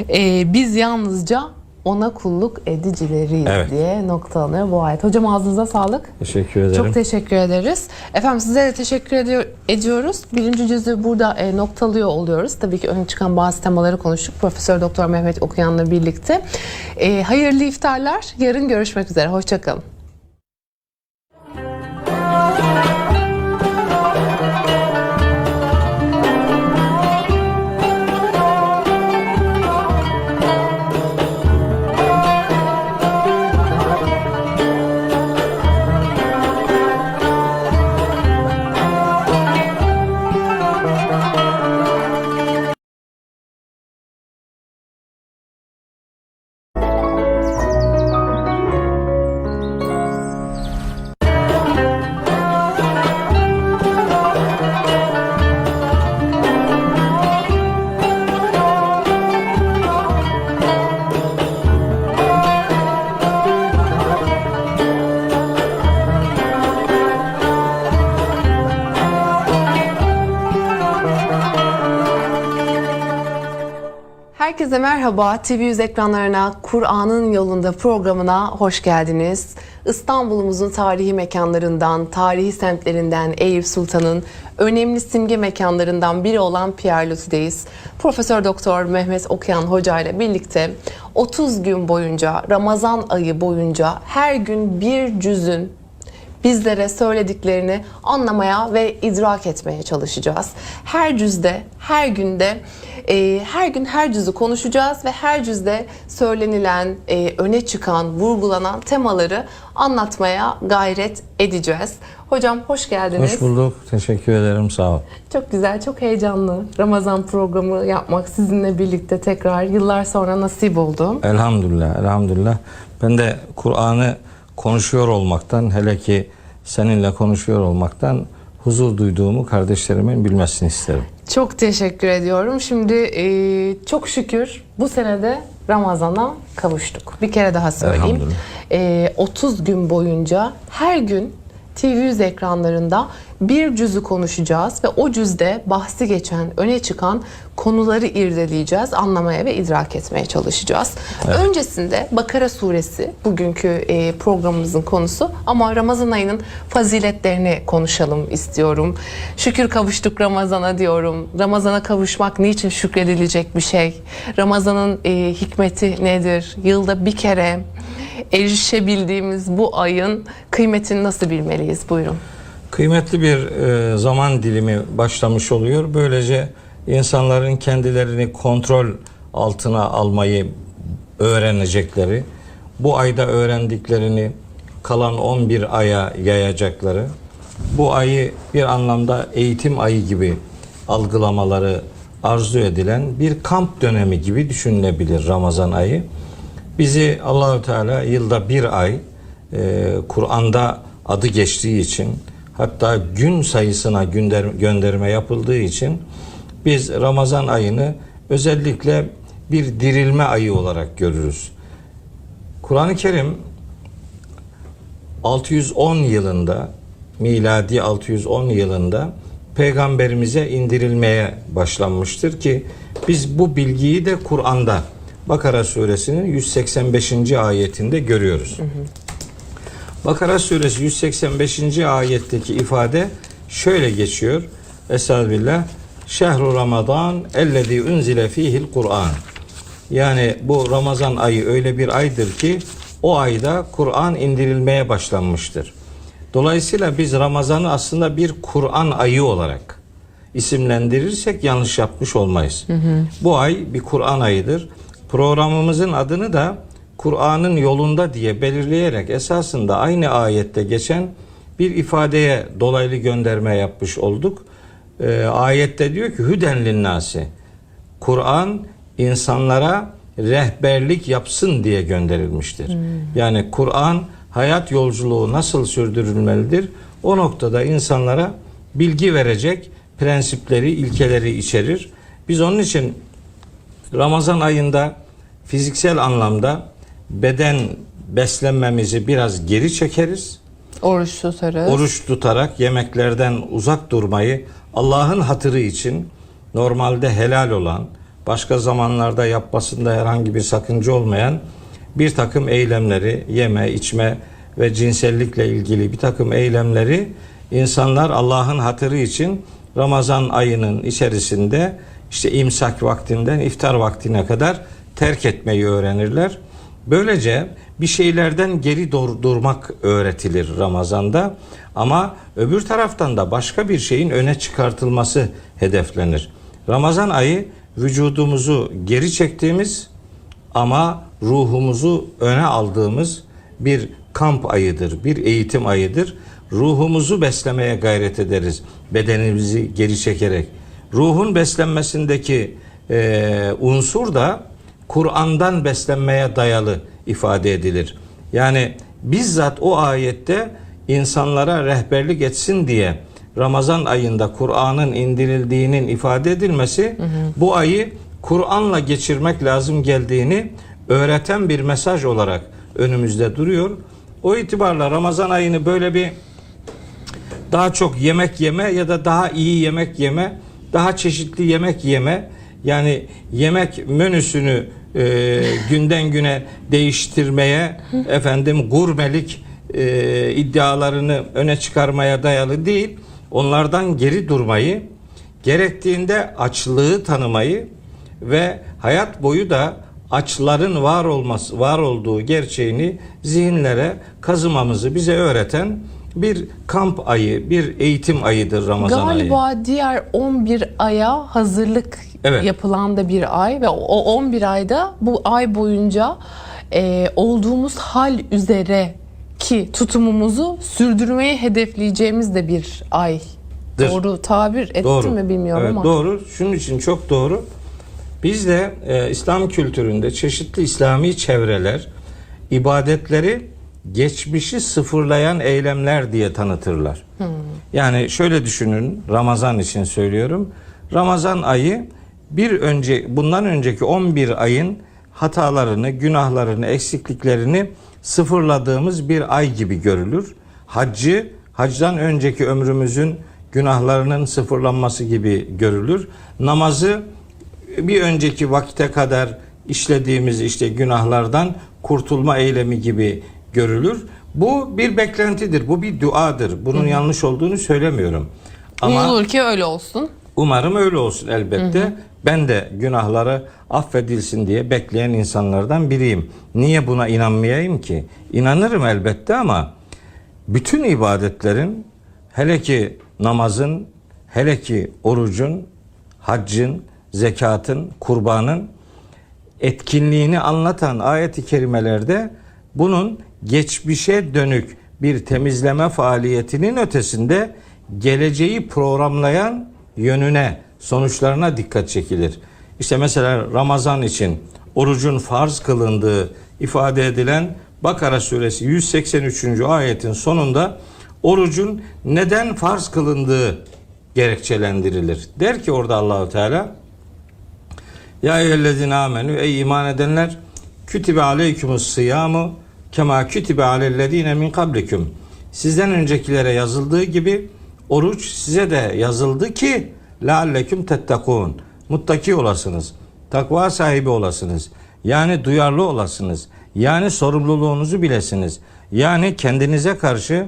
Evet. Biz yalnızca ona kulluk edicileriyiz diye noktalanıyor bu ayet. Hocam ağzınıza sağlık. Teşekkür ederim. Çok teşekkür ederiz. Efendim size de teşekkür ediyoruz. Birinci cüzü burada noktalıyor oluyoruz. Tabii ki öne çıkan bazı temaları konuştuk. Profesör Doktor Mehmet Okuyan'la birlikte. Hayırlı iftarlar. Yarın görüşmek üzere. Hoşçakalın. Herkese merhaba. TV100 ekranlarına Kur'an'ın Yolunda programına hoş geldiniz. İstanbul'umuzun tarihi mekanlarından, tarihi semtlerinden Eyüp Sultan'ın önemli simge mekanlarından biri olan Pierre Loti'deyiz. Profesör Doktor Mehmet Okuyan Hoca ile birlikte 30 gün boyunca, Ramazan ayı boyunca her gün bir cüzün bizlere söylediklerini anlamaya ve idrak etmeye çalışacağız. Her cüzde, her günde, her gün her cüzü konuşacağız ve her cüzde söylenilen, öne çıkan, vurgulanan temaları anlatmaya gayret edeceğiz. Hocam hoş geldiniz. Hoş bulduk. Teşekkür ederim. Sağ ol. Çok güzel, çok heyecanlı. Ramazan programı yapmak sizinle birlikte tekrar yıllar sonra nasip oldu. Elhamdülillah, elhamdülillah. Ben de Kur'an'ı konuşuyor olmaktan, hele ki seninle konuşuyor olmaktan huzur duyduğumu kardeşlerimin bilmesini isterim. Çok teşekkür ediyorum. Şimdi çok şükür bu senede Ramazan'a kavuştuk. Bir kere daha söyleyeyim. 30 gün boyunca her gün TV100 ekranlarında bir cüzü konuşacağız ve o cüzde bahsi geçen, öne çıkan konuları irdeleyeceğiz, anlamaya ve idrak etmeye çalışacağız. Evet. Öncesinde Bakara suresi bugünkü programımızın konusu ama Ramazan ayının faziletlerini konuşalım istiyorum. Şükür kavuştuk Ramazan'a diyorum. Ramazan'a kavuşmak niçin şükredilecek bir şey? Ramazan'ın hikmeti nedir? Yılda bir kere erişebildiğimiz bu ayın kıymetini nasıl bilmeliyiz? Buyurun. Kıymetli bir zaman dilimi başlamış oluyor. Böylece insanların kendilerini kontrol altına almayı öğrenecekleri, bu ayda öğrendiklerini kalan 11 aya yayacakları, bu ayı bir anlamda eğitim ayı gibi algılamaları arzu edilen bir kamp dönemi gibi düşünülebilir Ramazan ayı. Bizi Allahü Teala yılda bir ay Kur'an'da adı geçtiği için, hatta gün sayısına gönderme yapıldığı için biz Ramazan ayını özellikle bir dirilme ayı olarak görürüz. Kur'an-ı Kerim 610 yılında, miladi 610 yılında Peygamberimize indirilmeye başlanmıştır ki biz bu bilgiyi de Kur'an'da Bakara suresinin 185. ayetinde görüyoruz. Bakara suresi 185. ayetteki ifade şöyle geçiyor. Estağfirullah. Şehru Ramazan ellezî unzile fîhil Kur'an. Yani bu Ramazan ayı öyle bir aydır ki o ayda Kur'an indirilmeye başlanmıştır. Dolayısıyla biz Ramazan'ı aslında bir Kur'an ayı olarak isimlendirirsek yanlış yapmış olmayız. Bu ay bir Kur'an ayıdır. Programımızın adını da Kur'an'ın yolunda diye belirleyerek esasında aynı ayette geçen bir ifadeye dolaylı gönderme yapmış olduk. Ayette diyor ki Hüden linnâsi. Kur'an insanlara rehberlik yapsın diye gönderilmiştir. Yani Kur'an hayat yolculuğu nasıl sürdürülmelidir? O noktada insanlara bilgi verecek prensipleri, ilkeleri içerir. Biz onun için Ramazan ayında fiziksel anlamda beden beslenmemizi biraz geri çekeriz. Oruç tutarız. Oruç tutarak yemeklerden uzak durmayı Allah'ın hatırı için normalde helal olan, başka zamanlarda yapmasında herhangi bir sakınca olmayan bir takım eylemleri, yeme, içme ve cinsellikle ilgili bir takım eylemleri insanlar Allah'ın hatırı için Ramazan ayının içerisinde işte imsak vaktinden iftar vaktine kadar terk etmeyi öğrenirler. Böylece bir şeylerden geri durmak öğretilir Ramazan'da ama öbür taraftan da başka bir şeyin öne çıkartılması hedeflenir. Ramazan ayı vücudumuzu geri çektiğimiz ama ruhumuzu öne aldığımız bir kamp ayıdır, bir eğitim ayıdır. Ruhumuzu beslemeye gayret ederiz bedenimizi geri çekerek. Ruhun beslenmesindeki unsur da Kur'an'dan beslenmeye dayalı ifade edilir. Yani bizzat o ayette insanlara rehberlik etsin diye Ramazan ayında Kur'an'ın indirildiğinin ifade edilmesi bu ayı Kur'an'la geçirmek lazım geldiğini öğreten bir mesaj olarak önümüzde duruyor. O itibarla Ramazan ayını böyle bir daha çok yemek yeme ya da daha iyi yemek yeme, daha çeşitli yemek yeme Yani yemek menüsünü günden güne değiştirmeye, efendim gurmelik iddialarını öne çıkarmaya dayalı değil. Onlardan geri durmayı, gerektiğinde açlığı tanımayı ve hayat boyu da açların var olduğu gerçeğini zihinlere kazımamızı bize öğreten bir kamp ayı, bir eğitim ayıdır Ramazan ayı. Galiba diğer 11 aya hazırlık yapılan da bir ay ve o 11 ayda bu ay boyunca olduğumuz hal üzere ki tutumumuzu sürdürmeyi hedefleyeceğimiz de bir ay. Doğru tabir ettim mi bilmiyorum ama. Doğru. Şunun için çok doğru. Biz de İslam kültüründe çeşitli İslami çevreler ibadetleri geçmişi sıfırlayan eylemler diye tanıtırlar. Yani şöyle düşünün, Ramazan için söylüyorum. Ramazan ayı bundan önceki 11 ayın hatalarını, günahlarını, eksikliklerini sıfırladığımız bir ay gibi görülür. Hacdan önceki ömrümüzün günahlarının sıfırlanması gibi görülür. Namazı bir önceki vakte kadar işlediğimiz işte günahlardan kurtulma eylemi gibi görülür. Bu bir beklentidir, bu bir duadır. Bunun yanlış olduğunu söylemiyorum. Ama olur ki öyle olsun. Umarım öyle olsun elbette. Ben de günahları affedilsin diye bekleyen insanlardan biriyim. Niye buna inanmayayım ki? İnanırım elbette ama bütün ibadetlerin, hele ki namazın, hele ki orucun, haccın, zekatın, kurbanın etkinliğini anlatan ayet-i kerimelerde bunun geçmişe dönük bir temizleme faaliyetinin ötesinde geleceği programlayan yönüne, sonuçlarına dikkat çekilir. İşte mesela Ramazan için orucun farz kılındığı ifade edilen Bakara suresi 183. ayetin sonunda orucun neden farz kılındığı gerekçelendirilir. Der ki orada Allahu Teala: Ya eyyühellezine amenü, ey iman edenler, kütibe aleykümus sıyamu kema kütibe alellezine min kablikum. Sizden öncekilere yazıldığı gibi oruç size de yazıldı ki lealleküm tettekûn. Muttaki olasınız. Takva sahibi olasınız. Yani duyarlı olasınız. Yani sorumluluğunuzu bilesiniz. Yani kendinize karşı,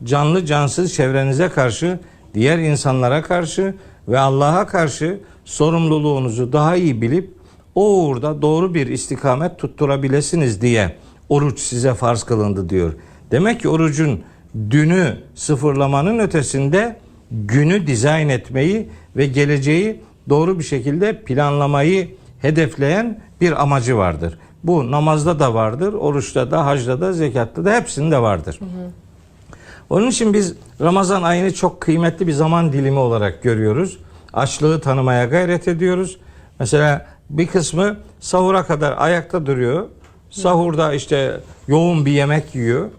canlı cansız çevrenize karşı, diğer insanlara karşı ve Allah'a karşı sorumluluğunuzu daha iyi bilip o uğurda doğru bir istikamet tutturabilesiniz diye oruç size farz kılındı diyor. Demek ki orucun dünü sıfırlamanın ötesinde günü dizayn etmeyi ve geleceği doğru bir şekilde planlamayı hedefleyen bir amacı vardır. Bu namazda da vardır, oruçta da, hacda da, zekatta da, hepsinde vardır. Onun için biz Ramazan ayını çok kıymetli bir zaman dilimi olarak görüyoruz. Açlığı tanımaya gayret ediyoruz. Mesela bir kısmı sahura kadar ayakta duruyor. Sahurda işte yoğun bir yemek yiyor.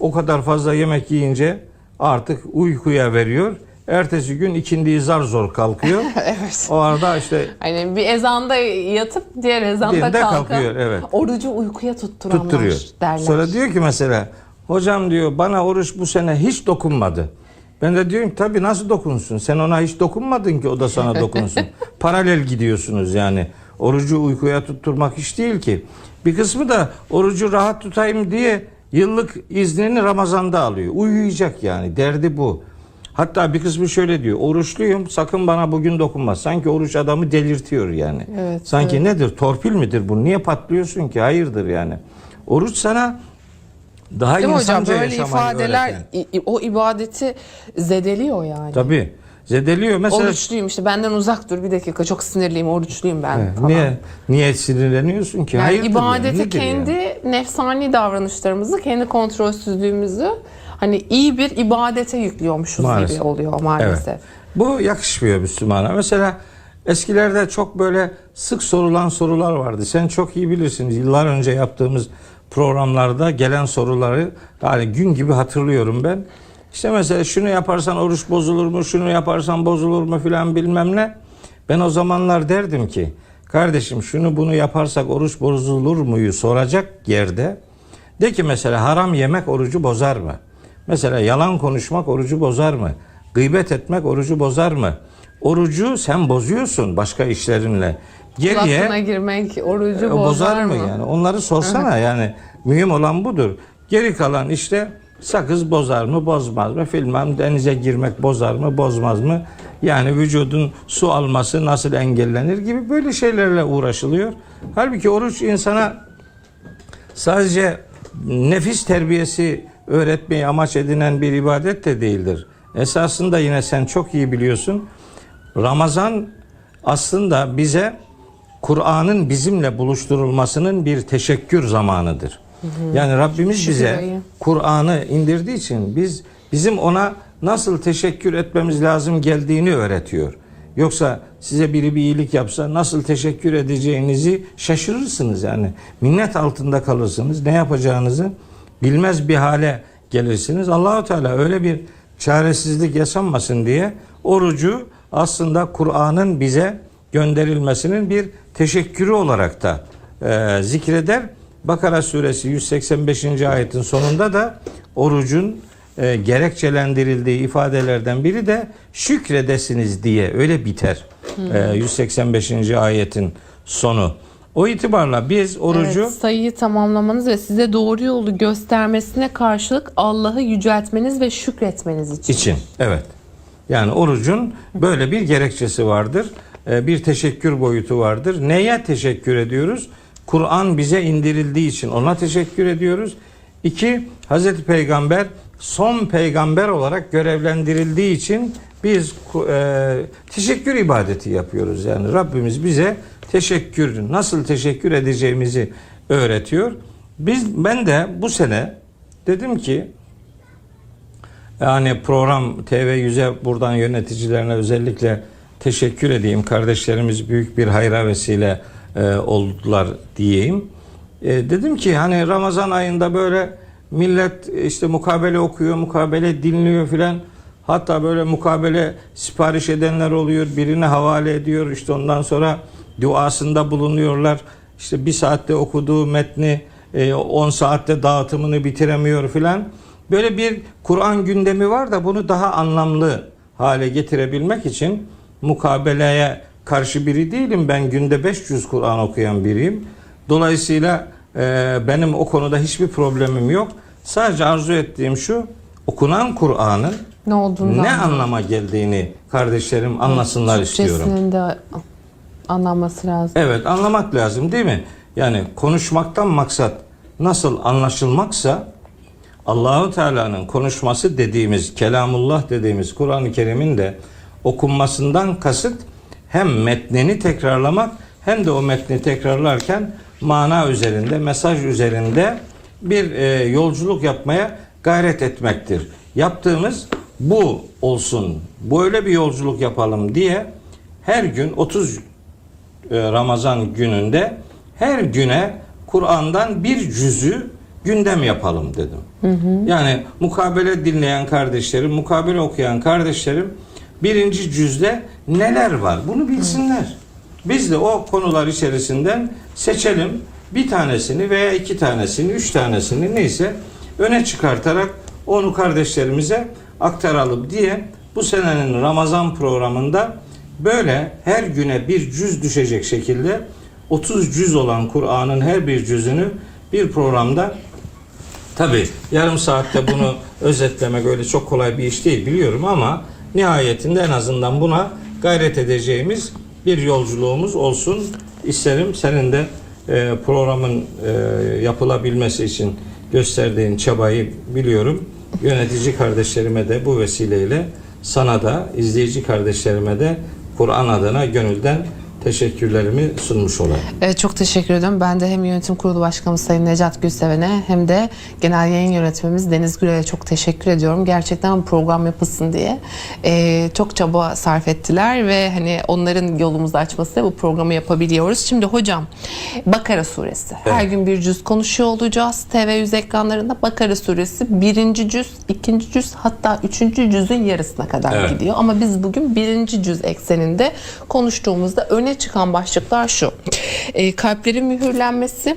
O kadar fazla yemek yiyince artık uykuya veriyor. Ertesi gün ikindiyi zar zor kalkıyor. Evet. O arada işte hani bir ezanda yatıp diğer ezanda kalkıyor. Evet. Orucu uykuya tutturuyor derler. Sonra diyor ki mesela, hocam diyor, bana oruç bu sene hiç dokunmadı. Ben de diyorum tabii, nasıl dokunsun? Sen ona hiç dokunmadın ki o da sana dokunsun. Paralel gidiyorsunuz yani. Orucu uykuya tutturmak iş değil ki. Bir kısmı da orucu rahat tutayım diye yıllık iznini Ramazan'da alıyor. Uyuyacak yani. Derdi bu. Hatta bir kısmı şöyle diyor: oruçluyum, sakın bana bugün dokunma. Sanki oruç adamı delirtiyor yani. Evet, sanki nedir? Torpil midir bu? Niye patlıyorsun ki? Hayırdır yani. Oruç sana daha değil insanca hocam, böyle ifadeler öğreten. o ibadeti zedeliyor yani. Tabii. Zedeliyor. Mesela Oruçluyum işte, benden uzak dur, bir dakika, çok sinirliyim, oruçluyum ben falan. Niye sinirleniyorsun ki? Yani hayırdır ibadeti yani? kendi nefsani davranışlarımızı, kendi kontrolsüzlüğümüzü hani iyi bir ibadete yüklüyormuşuz Maalesef. gibi oluyor maalesef. Evet. Bu yakışmıyor Müslümana. Mesela eskilerde çok böyle sık sorulan sorular vardı. Sen çok iyi bilirsiniz. Yıllar önce yaptığımız programlarda gelen soruları yani gün gibi hatırlıyorum ben. İşte mesela şunu yaparsan oruç bozulur mu? Şunu yaparsan bozulur mu filan bilmem ne. Ben o zamanlar derdim ki, kardeşim şunu bunu yaparsak oruç bozulur muyu soracak yerde de ki mesela haram yemek orucu bozar mı? Mesela yalan konuşmak orucu bozar mı? Gıybet etmek orucu bozar mı? orucu sen bozuyorsun başka işlerinle. Kulakına girmek orucu bozar mı? Yani onları sorsana yani mühim olan budur. Geri kalan işte sakız bozar mı bozmaz mı filmem denize girmek bozar mı bozmaz mı? Yani vücudun su alması nasıl engellenir gibi böyle şeylerle uğraşılıyor. Halbuki oruç insana sadece nefis terbiyesi öğretmeyi amaç edinen bir ibadet de değildir. Esasında yine sen çok iyi biliyorsun. Ramazan aslında bize Kur'an'ın bizimle buluşturulmasının bir teşekkür zamanıdır. Yani Rabbimiz bize Kur'an'ı indirdiği için bizim ona nasıl teşekkür etmemiz lazım geldiğini öğretiyor. Yoksa size biri bir iyilik yapsa nasıl teşekkür edeceğinizi şaşırırsınız yani. Minnet altında kalırsınız. Ne yapacağınızı bilmez bir hale gelirsiniz. Allah-u Teala öyle bir çaresizlik yaşanmasın diye orucu aslında Kur'an'ın bize gönderilmesinin bir teşekkürü olarak da zikreder. Bakara suresi 185. ayetin sonunda da orucun gerekçelendirildiği ifadelerden biri de şükredesiniz diye öyle biter. 185. ayetin sonu. O itibarla biz orucu sayıyı tamamlamanız ve size doğru yolu göstermesine karşılık Allah'ı yüceltmeniz ve şükretmeniz için. Evet. Yani orucun böyle bir gerekçesi vardır. Bir teşekkür boyutu vardır. Neye teşekkür ediyoruz? Kur'an bize indirildiği için ona teşekkür ediyoruz. 2. Hazreti Peygamber son peygamber olarak görevlendirildiği için biz teşekkür ibadeti yapıyoruz. Yani Rabbimiz bize nasıl teşekkür edeceğimizi öğretiyor. Ben de bu sene dedim ki yani program TV100'e buradan yöneticilerine özellikle teşekkür edeyim. Kardeşlerimiz büyük bir hayra vesile oldular diyeyim. Dedim ki hani Ramazan ayında böyle millet işte mukabele okuyor, mukabele dinliyor filan. Hatta böyle mukabele sipariş edenler oluyor. Birine havale ediyor. İşte ondan sonra duasında bulunuyorlar. İşte bir saatte okuduğu metni 10 saatte dağıtımını bitiremiyor filan. Böyle bir Kur'an gündemi var da bunu daha anlamlı hale getirebilmek için mukabeleye karşı biri değilim. Ben günde 500 Kur'an okuyan biriyim. Dolayısıyla benim o konuda hiçbir problemim yok. Sadece arzu ettiğim şu, okunan Kur'an'ın ne anlama geldiğini kardeşlerim anlasınlar istiyorum. Türkçesinin de anlaması lazım. Evet, anlamak lazım değil mi? Yani konuşmaktan maksat nasıl anlaşılmaksa Allahu Teala'nın konuşması dediğimiz, kelamullah dediğimiz Kur'an-ı Kerim'in de okunmasından kasıt hem metnini tekrarlamak hem de o metni tekrarlarken mana üzerinde, mesaj üzerinde bir yolculuk yapmaya gayret etmektir. Yaptığımız bu olsun, böyle bir yolculuk yapalım diye her gün 30 Ramazan gününde her güne Kur'an'dan bir cüzü gündem yapalım dedim. Yani mukabele dinleyen kardeşlerim, mukabele okuyan kardeşlerim birinci cüzde neler var bunu bilsinler. Biz de o konular içerisinden seçelim bir tanesini veya iki tanesini, üç tanesini neyse öne çıkartarak onu kardeşlerimize aktaralım diye bu senenin Ramazan programında böyle her güne bir cüz düşecek şekilde 30 cüz olan Kur'an'ın her bir cüzünü bir programda, tabi yarım saatte bunu özetlemek öyle çok kolay bir iş değil biliyorum ama nihayetinde en azından buna gayret edeceğimiz bir yolculuğumuz olsun isterim. Senin de programın yapılabilmesi için gösterdiğin çabayı biliyorum. Yönetici kardeşlerime de bu vesileyle, sana da, izleyici kardeşlerime de Kur'an adına gönülden teşekkürlerimi sunmuş olayım. Evet, çok teşekkür ederim. Ben de hem yönetim kurulu başkanımız Sayın Necat Gülseven'e hem de genel yayın yönetmenimiz Deniz Gürel'e çok teşekkür ediyorum. Gerçekten bu program yapılsın diye çok çaba sarf ettiler ve hani onların yolumuzu açması bu programı yapabiliyoruz. Şimdi hocam, Bakara suresi. Evet. Her gün bir cüz konuşuyor olacağız. TV100 ekranlarında Bakara suresi 1. cüz, 2. cüz, hatta 3. cüzün yarısına kadar gidiyor. Ama biz bugün 1. cüz ekseninde konuştuğumuzda öne çıkan başlıklar şu: kalplerin mühürlenmesi,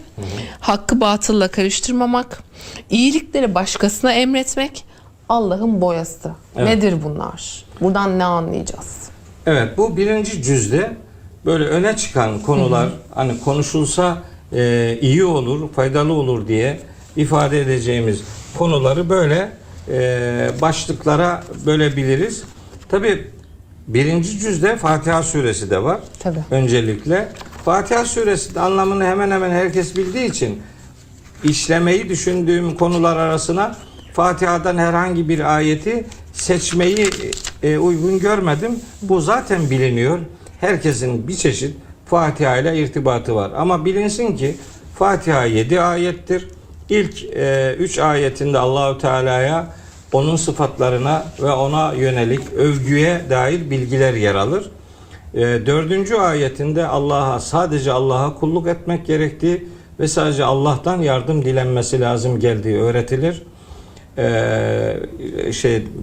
hakkı batılla karıştırmamak, iyilikleri başkasına emretmek, Allah'ın boyası. Evet. Nedir bunlar? Buradan ne anlayacağız? Evet, bu birinci cüzde böyle öne çıkan konular, hani konuşulsa iyi olur, faydalı olur diye ifade edeceğimiz konuları böyle başlıklara bölebiliriz. Tabii birinci cüzde Fatiha suresi de var. Tabii. Öncelikle Fatiha suresi anlamını hemen hemen herkes bildiği için işlemeyi düşündüğüm konular arasına Fatiha'dan herhangi bir ayeti seçmeyi uygun görmedim. Bu zaten biliniyor. Herkesin bir çeşit Fatiha ile irtibatı var. Ama bilinsin ki Fatiha 7 ayettir. İlk 3 ayetinde Allahu Teala'ya, onun sıfatlarına ve ona yönelik övgüye dair bilgiler yer alır. 4. ayetinde sadece Allah'a kulluk etmek gerektiği ve sadece Allah'tan yardım dilenmesi lazım geldiği öğretilir.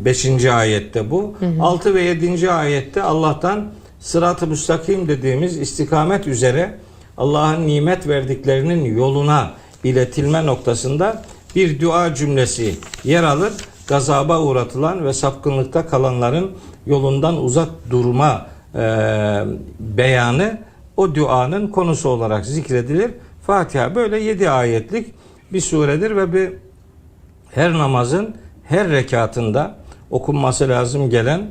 5. ayette bu. 6 ve 7. ayette Allah'tan sırat-ı müstakim dediğimiz istikamet üzere Allah'ın nimet verdiklerinin yoluna iletilme noktasında bir dua cümlesi yer alır. Gazaba uğratılan ve sapkınlıkta kalanların yolundan uzak durma beyanı o duanın konusu olarak zikredilir. Fatiha böyle 7 ayetlik bir suredir ve her namazın her rekatında okunması lazım gelen,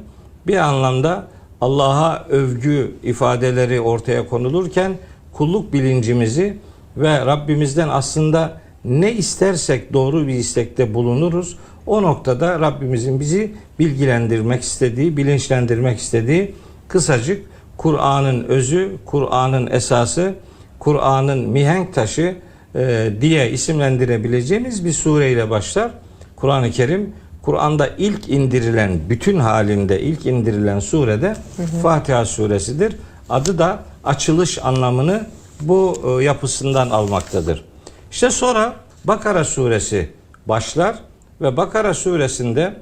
bir anlamda Allah'a övgü ifadeleri ortaya konulurken kulluk bilincimizi ve Rabbimizden aslında ne istersek doğru bir istekte bulunuruz. O noktada Rabbimizin bizi bilgilendirmek istediği, bilinçlendirmek istediği kısacık Kur'an'ın özü, Kur'an'ın esası, Kur'an'ın mihenk taşı diye isimlendirebileceğimiz bir sureyle başlar. Kur'an-ı Kerim, Kur'an'da ilk indirilen, bütün halinde ilk indirilen surede Fatiha suresidir. Adı da açılış anlamını bu yapısından almaktadır. İşte sonra Bakara suresi başlar ve Bakara suresinde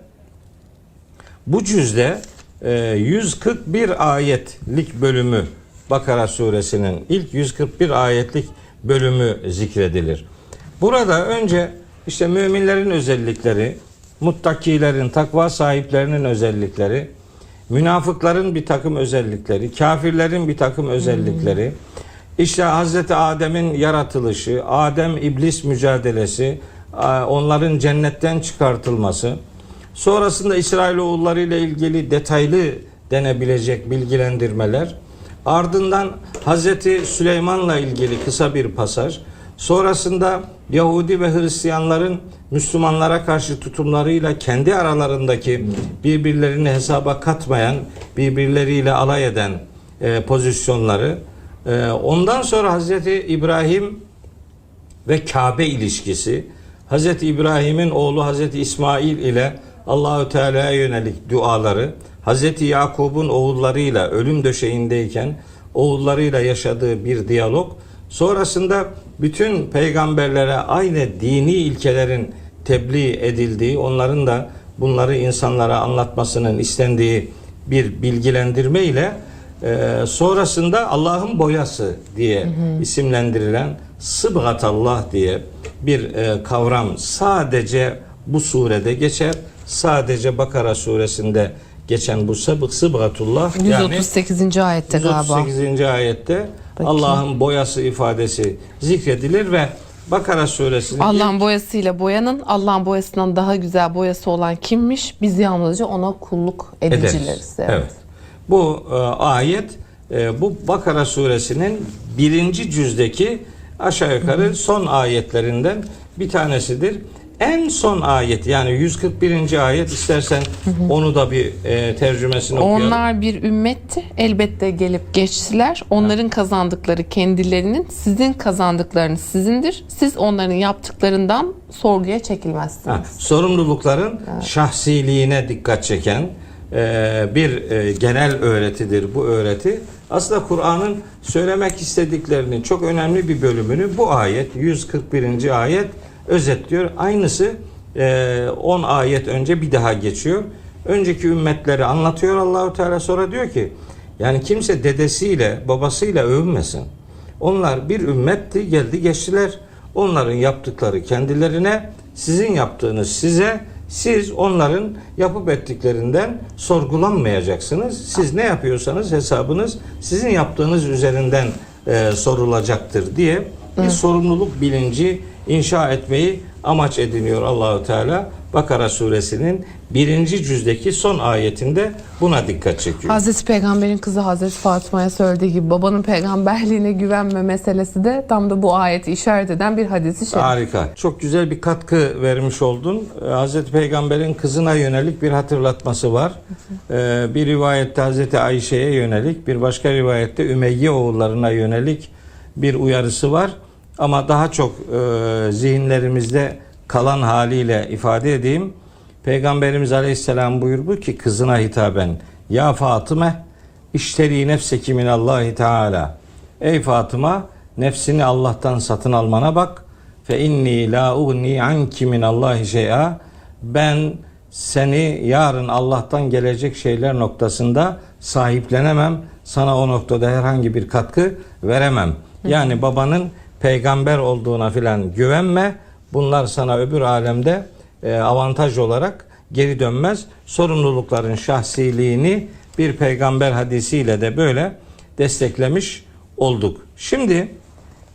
bu cüzde 141 ayetlik bölümü, Bakara suresinin ilk 141 ayetlik bölümü zikredilir. Burada önce işte müminlerin özellikleri, muttakilerin, takva sahiplerinin özellikleri, münafıkların bir takım özellikleri, kafirlerin bir takım özellikleri, işte Hazreti Adem'in yaratılışı, Adem-İblis mücadelesi, onların cennetten çıkartılması, sonrasında İsrailoğulları ile ilgili detaylı denebilecek bilgilendirmeler, ardından Hazreti Süleyman'la ilgili kısa bir pasaj, sonrasında Yahudi ve Hristiyanların Müslümanlara karşı tutumlarıyla kendi aralarındaki birbirlerini hesaba katmayan, birbirleriyle alay eden pozisyonları, ondan sonra Hazreti İbrahim ve Kabe ilişkisi, Hazreti İbrahim'in oğlu Hazreti İsmail ile Allahü Teala'ya yönelik duaları, Hazreti Yakub'un oğullarıyla ölüm döşeğindeyken oğullarıyla yaşadığı bir diyalog, sonrasında bütün peygamberlere aynı dini ilkelerin tebliğ edildiği, onların da bunları insanlara anlatmasının istendiği bir bilgilendirme ile sonrasında Allah'ın boyası diye isimlendirilen Sıbgatallah diye bir kavram sadece bu surede geçer. Sadece Bakara suresinde geçen bu Sıbgatullah 138. ayette galiba. 138. ayette Allah'ın boyası ifadesi zikredilir ve Bakara suresinin Allah'ın boyasıyla boyanın, Allah'ın boyasından daha güzel boyası olan kimmiş? Biz yalnızca ona kulluk edicileriz. Evet. Bu ayet bu Bakara suresinin 1. cüzdeki aşağı yukarı son ayetlerinden bir tanesidir. En son ayet, yani 141. ayet, istersen onu da bir tercümesini okuyalım. Onlar bir ümmetti. Elbette gelip geçtiler. Onların kazandıkları kendilerinin, sizin kazandıklarınız sizindir. Siz onların yaptıklarından sorguya çekilmezsiniz. Sorumlulukların şahsiliğine dikkat çeken bir genel öğretidir bu öğreti. Aslında Kur'an'ın söylemek istediklerinin çok önemli bir bölümünü bu ayet, 141. ayet özetliyor. Aynısı 10 ayet önce bir daha geçiyor. Önceki ümmetleri anlatıyor Allahu Teala, sonra diyor ki yani kimse dedesiyle babasıyla övünmesin. Onlar bir ümmetti, geldi geçtiler. Onların yaptıkları kendilerine, sizin yaptığınız size, Siz onların yapıp ettiklerinden sorgulanmayacaksınız. Siz ne yapıyorsanız hesabınız sizin yaptığınız üzerinden sorulacaktır diye bir sorumluluk bilinci inşa etmeyi amaç ediniyor Allahu Teala. Bakara suresinin 1. cüzdeki son ayetinde buna dikkat çekiyor. Hazreti Peygamber'in kızı Hazreti Fatıma'ya söylediği gibi babanın peygamberliğine güvenme meselesi de tam da bu ayeti işaret eden bir hadis-i şerif. Harika. Çok güzel bir katkı vermiş oldun. Hazreti Peygamber'in kızına yönelik bir hatırlatması var. Bir rivayette Hazreti Ayşe'ye yönelik, bir başka rivayette Ümeyye oğullarına yönelik bir uyarısı var. Ama daha çok zihinlerimizde kalan haliyle ifade edeyim. Peygamberimiz Aleyhisselam buyurdu ki kızına hitaben: Ya Fatıma, işteri nefseki minallahi teala. Ey Fatıma, nefsini Allah'tan satın almana bak. Fe inni la ugni anki minallahi şey'a. Ben seni yarın Allah'tan gelecek şeyler noktasında sahiplenemem. Sana o noktada herhangi bir katkı veremem. Yani babanın peygamber olduğuna filan güvenme. Bunlar sana öbür alemde avantaj olarak geri dönmez. Sorumlulukların şahsiliğini bir peygamber hadisiyle de böyle desteklemiş olduk. Şimdi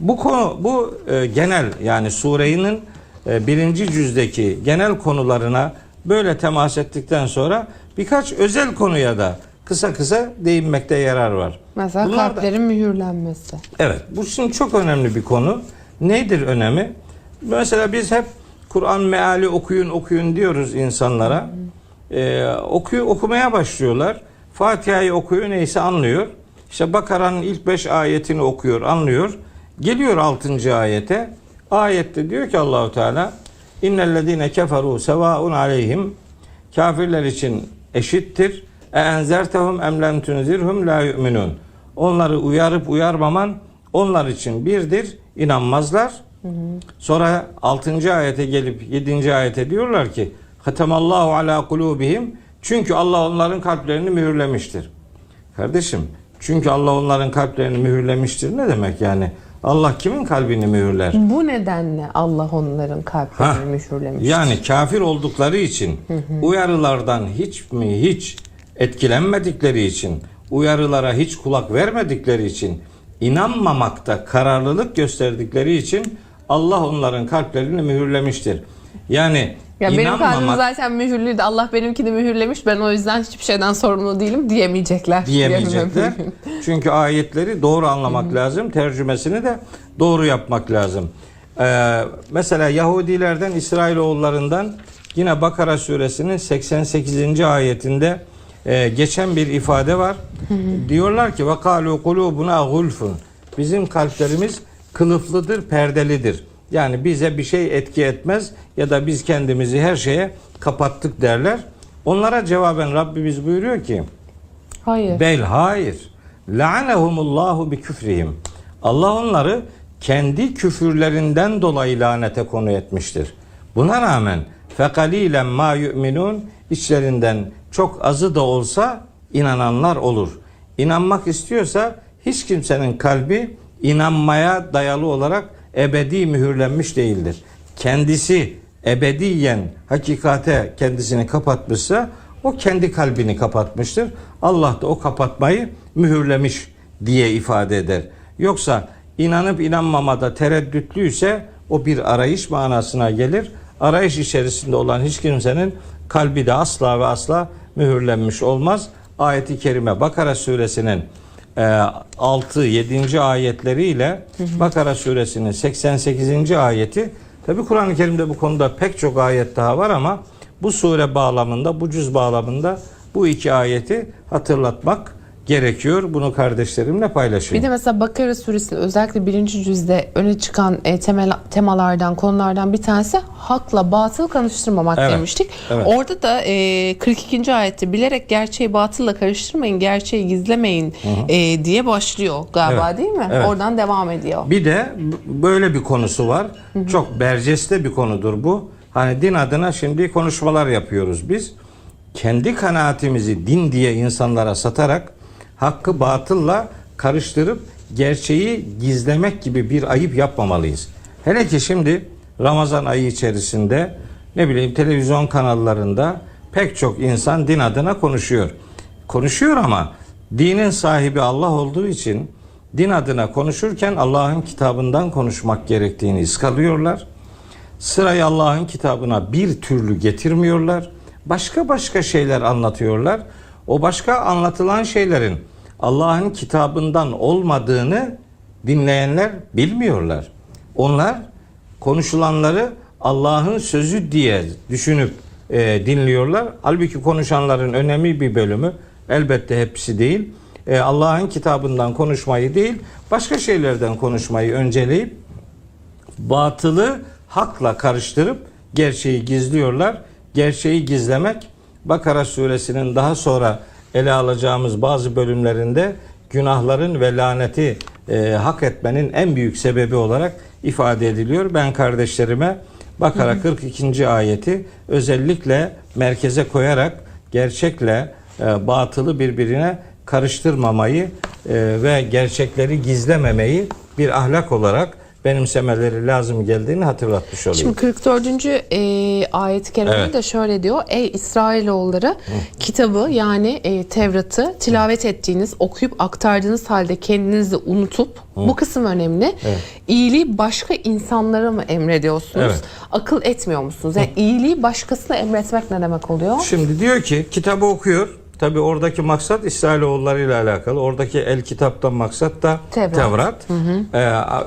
bu konu, genel, yani surenin 1. cüzdeki genel konularına böyle temas ettikten sonra birkaç özel konuya da kısa kısa değinmekte yarar var. Mesela Bunlar kalplerin mühürlenmesi. Evet, bu şimdi çok önemli bir konu. Nedir önemi? Mesela biz hep Kur'an meali okuyun diyoruz insanlara. Okumaya başlıyorlar. Fatiha'yı okuyor, neyse anlıyor. İşte Bakara'nın ilk 5 ayetini okuyor, anlıyor. Geliyor 6. ayete. Ayette diyor ki Allahu Teala: İnnellezîne keferû sevâun aleyhim. Kafirler için eşittir. Enzertehum em lem tunzirhum la yu'minun. Onları uyarıp uyarmaman onlar için birdir, inanmazlar. Sonra 6. ayete gelip 7. ayete diyorlar ki Hatemallahu ala kulubihim. Çünkü Allah onların kalplerini mühürlemiştir. Kardeşim, çünkü Allah onların kalplerini mühürlemiştir ne demek yani? Allah kimin kalbini mühürler? Bu nedenle Allah onların kalplerini mühürlemiştir. Yani kafir oldukları için, uyarılardan hiç etkilenmedikleri için, uyarılara hiç kulak vermedikleri için, inanmamakta kararlılık gösterdikleri için Allah onların kalplerini mühürlemiştir. Yani ya benim kalbim zaten mühürlüydü. Allah benimkini mühürlemiş. Ben o yüzden hiçbir şeyden sorumlu değilim diyemeyecekler. Çünkü ayetleri doğru anlamak lazım. Tercümesini de doğru yapmak lazım. Mesela Yahudilerden, İsrailoğullarından yine Bakara suresinin 88. ayetinde geçen bir ifade var. Diyorlar ki وَقَالُوا قُلُوبُنَا غُلْفٌ. Bizim kalplerimiz kılıflıdır, perdelidir. Yani bize bir şey etki etmez ya da biz kendimizi her şeye kapattık derler. Onlara cevaben Rabbimiz buyuruyor ki hayır. La'anehumullahu bi küfrihim. Allah onları kendi küfürlerinden dolayı lanete konu etmiştir. Buna rağmen fekalilen ma yu'minun, içlerinden çok azı da olsa inananlar olur. İnanmak istiyorsa hiç kimsenin kalbi inanmaya dayalı olarak ebedi mühürlenmiş değildir. Kendisi ebediyen hakikate kendisini kapatmışsa o kendi kalbini kapatmıştır. Allah da o kapatmayı mühürlemiş diye ifade eder. Yoksa inanıp inanmamada tereddütlüyse o bir arayış manasına gelir. Arayış içerisinde olan hiç kimsenin kalbi de asla ve asla mühürlenmiş olmaz. Ayet-i kerime Bakara suresinin 6-7. ayetleriyle Bakara suresinin 88. ayeti, tabi Kur'an-ı Kerim'de bu konuda pek çok ayet daha var ama bu sure bağlamında, bu cüz bağlamında bu iki ayeti hatırlatmak gerekiyor. Bunu kardeşlerimle paylaşayım. Bir de mesela Bakara suresinin özellikle 1. cüzde öne çıkan temalardan, konulardan bir tanesi hakla batıl karıştırmamak demiştik. Evet. Orada da 42. ayette bilerek gerçeği batılla karıştırmayın, gerçeği gizlemeyin diye başlıyor galiba, değil mi? Evet. Oradan devam ediyor. Bir de böyle bir konusu var. Çok berceste bir konudur bu. Hani din adına şimdi konuşmalar yapıyoruz biz. Kendi kanaatimizi din diye insanlara satarak hakkı batılla karıştırıp gerçeği gizlemek gibi bir ayıp yapmamalıyız. Hele ki şimdi Ramazan ayı içerisinde ne bileyim televizyon kanallarında pek çok insan din adına konuşuyor. Konuşuyor ama dinin sahibi Allah olduğu için din adına konuşurken Allah'ın kitabından konuşmak gerektiğini ıskalıyorlar. Sırayı Allah'ın kitabına bir türlü getirmiyorlar. Başka şeyler anlatıyorlar. O başka anlatılan şeylerin Allah'ın kitabından olmadığını dinleyenler bilmiyorlar. Onlar konuşulanları Allah'ın sözü diye düşünüp dinliyorlar. Halbuki konuşanların önemli bir bölümü, elbette hepsi değil, Allah'ın kitabından konuşmayı değil, başka şeylerden konuşmayı önceleyip batılı hakla karıştırıp gerçeği gizliyorlar. Gerçeği gizlemek, Bakara suresinin daha sonra ele alacağımız bazı bölümlerinde günahların ve laneti hak etmenin en büyük sebebi olarak ifade ediliyor. Ben kardeşlerime Bakara 42. ayeti özellikle merkeze koyarak gerçekle batılı birbirine karıştırmamayı ve gerçekleri gizlememeyi bir ahlak olarak benimsemeleri lazım geldiğini hatırlatmış olayım. Şimdi 44. ayet-i kerimede de şöyle diyor. Ey İsrailoğulları, kitabı yani Tevrat'ı tilavet ettiğiniz, okuyup aktardığınız halde kendinizi unutup, bu kısım önemli. İyiliği başka insanlara mı emrediyorsunuz? Akıl etmiyor musunuz? Yani iyiliği başkasına emretmek ne demek oluyor? Şimdi diyor ki kitabı okuyor. Tabi oradaki maksat İsrailoğulları ile alakalı. Oradaki el kitaptan maksat da Tevrat.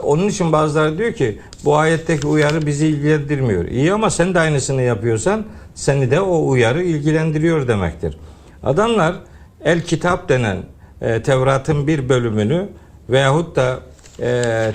Onun için bazıları diyor ki bu ayetteki uyarı bizi ilgilendirmiyor. İyi ama sen de aynısını yapıyorsan seni de o uyarı ilgilendiriyor demektir. Adamlar el kitap denen Tevrat'ın bir bölümünü veyahut da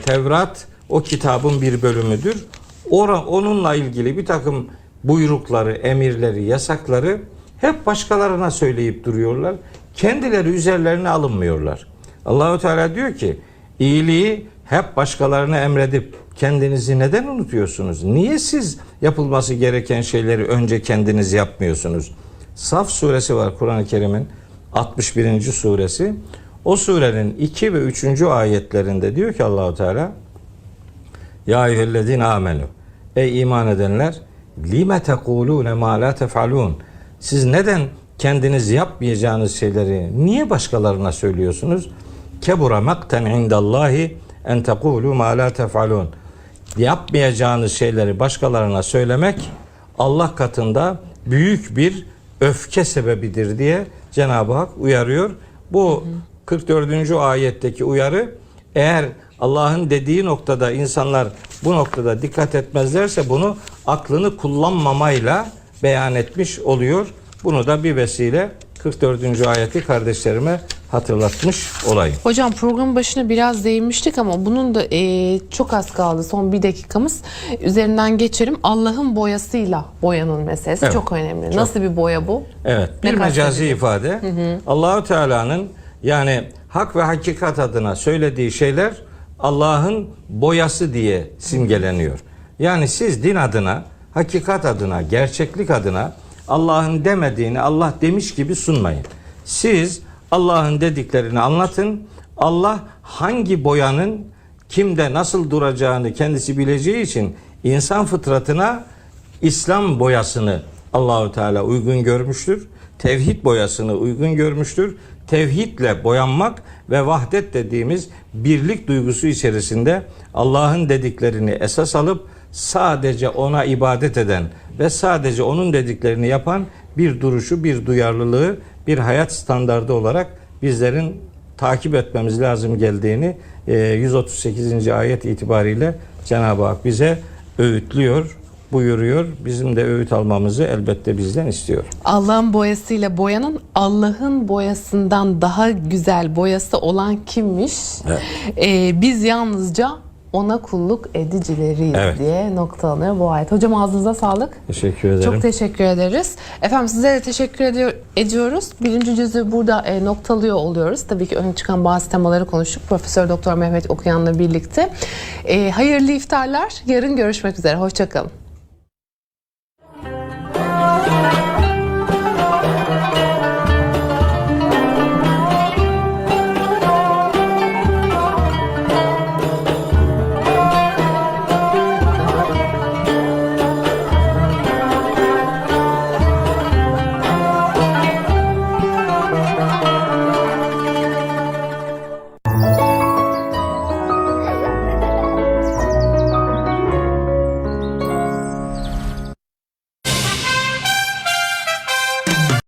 Tevrat o kitabın bir bölümüdür. Onunla ilgili bir takım buyrukları, emirleri, yasakları hep başkalarına söyleyip duruyorlar. Kendileri üzerlerine alınmıyorlar. Allahu Teala diyor ki iyiliği hep başkalarına emredip kendinizi neden unutuyorsunuz? Niye siz yapılması gereken şeyleri önce kendiniz yapmıyorsunuz? Saf suresi var Kur'an-ı Kerim'in 61. suresi. O surenin 2 ve 3. ayetlerinde diyor ki Allahu Teala Ya eyyühellezine amenu Ey iman edenler lime tekulune ma la tef'alun Siz neden kendiniz yapmayacağınız şeyleri niye başkalarına söylüyorsunuz? Kebura makten indallahi en tekulu ma la tef'alun. Yapmayacağınız şeyleri başkalarına söylemek Allah katında büyük bir öfke sebebidir diye Cenab-ı Hak uyarıyor. Bu 44. ayetteki uyarı eğer Allah'ın dediği noktada insanlar bu noktada dikkat etmezlerse bunu aklını kullanmamayla beyan etmiş oluyor. Bunu da bir vesile 44. ayeti kardeşlerime hatırlatmış olayım. Hocam programın başına biraz değinmiştik ama bunun da çok az kaldı. Son bir dakikamız. Üzerinden geçelim. Allah'ın boyasıyla boyanın meselesi çok önemli. Çok. Nasıl bir boya bu? Evet. Bir mecazi ifade. Allahu Teala'nın yani hak ve hakikat adına söylediği şeyler Allah'ın boyası diye simgeleniyor. Yani siz din adına, hakikat adına, gerçeklik adına Allah'ın demediğini Allah demiş gibi sunmayın. Siz Allah'ın dediklerini anlatın. Allah hangi boyanın kimde nasıl duracağını kendisi bileceği için insan fıtratına İslam boyasını Allahu Teala uygun görmüştür. Tevhid boyasını uygun görmüştür. Tevhidle boyanmak ve vahdet dediğimiz birlik duygusu içerisinde Allah'ın dediklerini esas alıp sadece ona ibadet eden ve sadece onun dediklerini yapan bir duruşu, bir duyarlılığı, bir hayat standardı olarak bizlerin takip etmemiz lazım geldiğini 138. ayet itibariyle Cenab-ı Hak bize öğütlüyor, buyuruyor. Bizim de öğüt almamızı elbette bizden istiyor. Allah'ın boyasıyla boyanın Allah'ın boyasından daha güzel boyası olan kimmiş? Evet. Biz yalnızca ona kulluk edicileriyiz diye noktalanıyor bu ayet. Hocam ağzınıza sağlık. Teşekkür ederim. Çok teşekkür ederiz. Efendim size de teşekkür ediyoruz. Birinci cüzü burada noktalıyor oluyoruz. Tabii ki öne çıkan bazı temaları konuştuk. Profesör Doktor Mehmet Okuyan'la birlikte. Hayırlı iftarlar. Yarın görüşmek üzere. Hoşça kalın.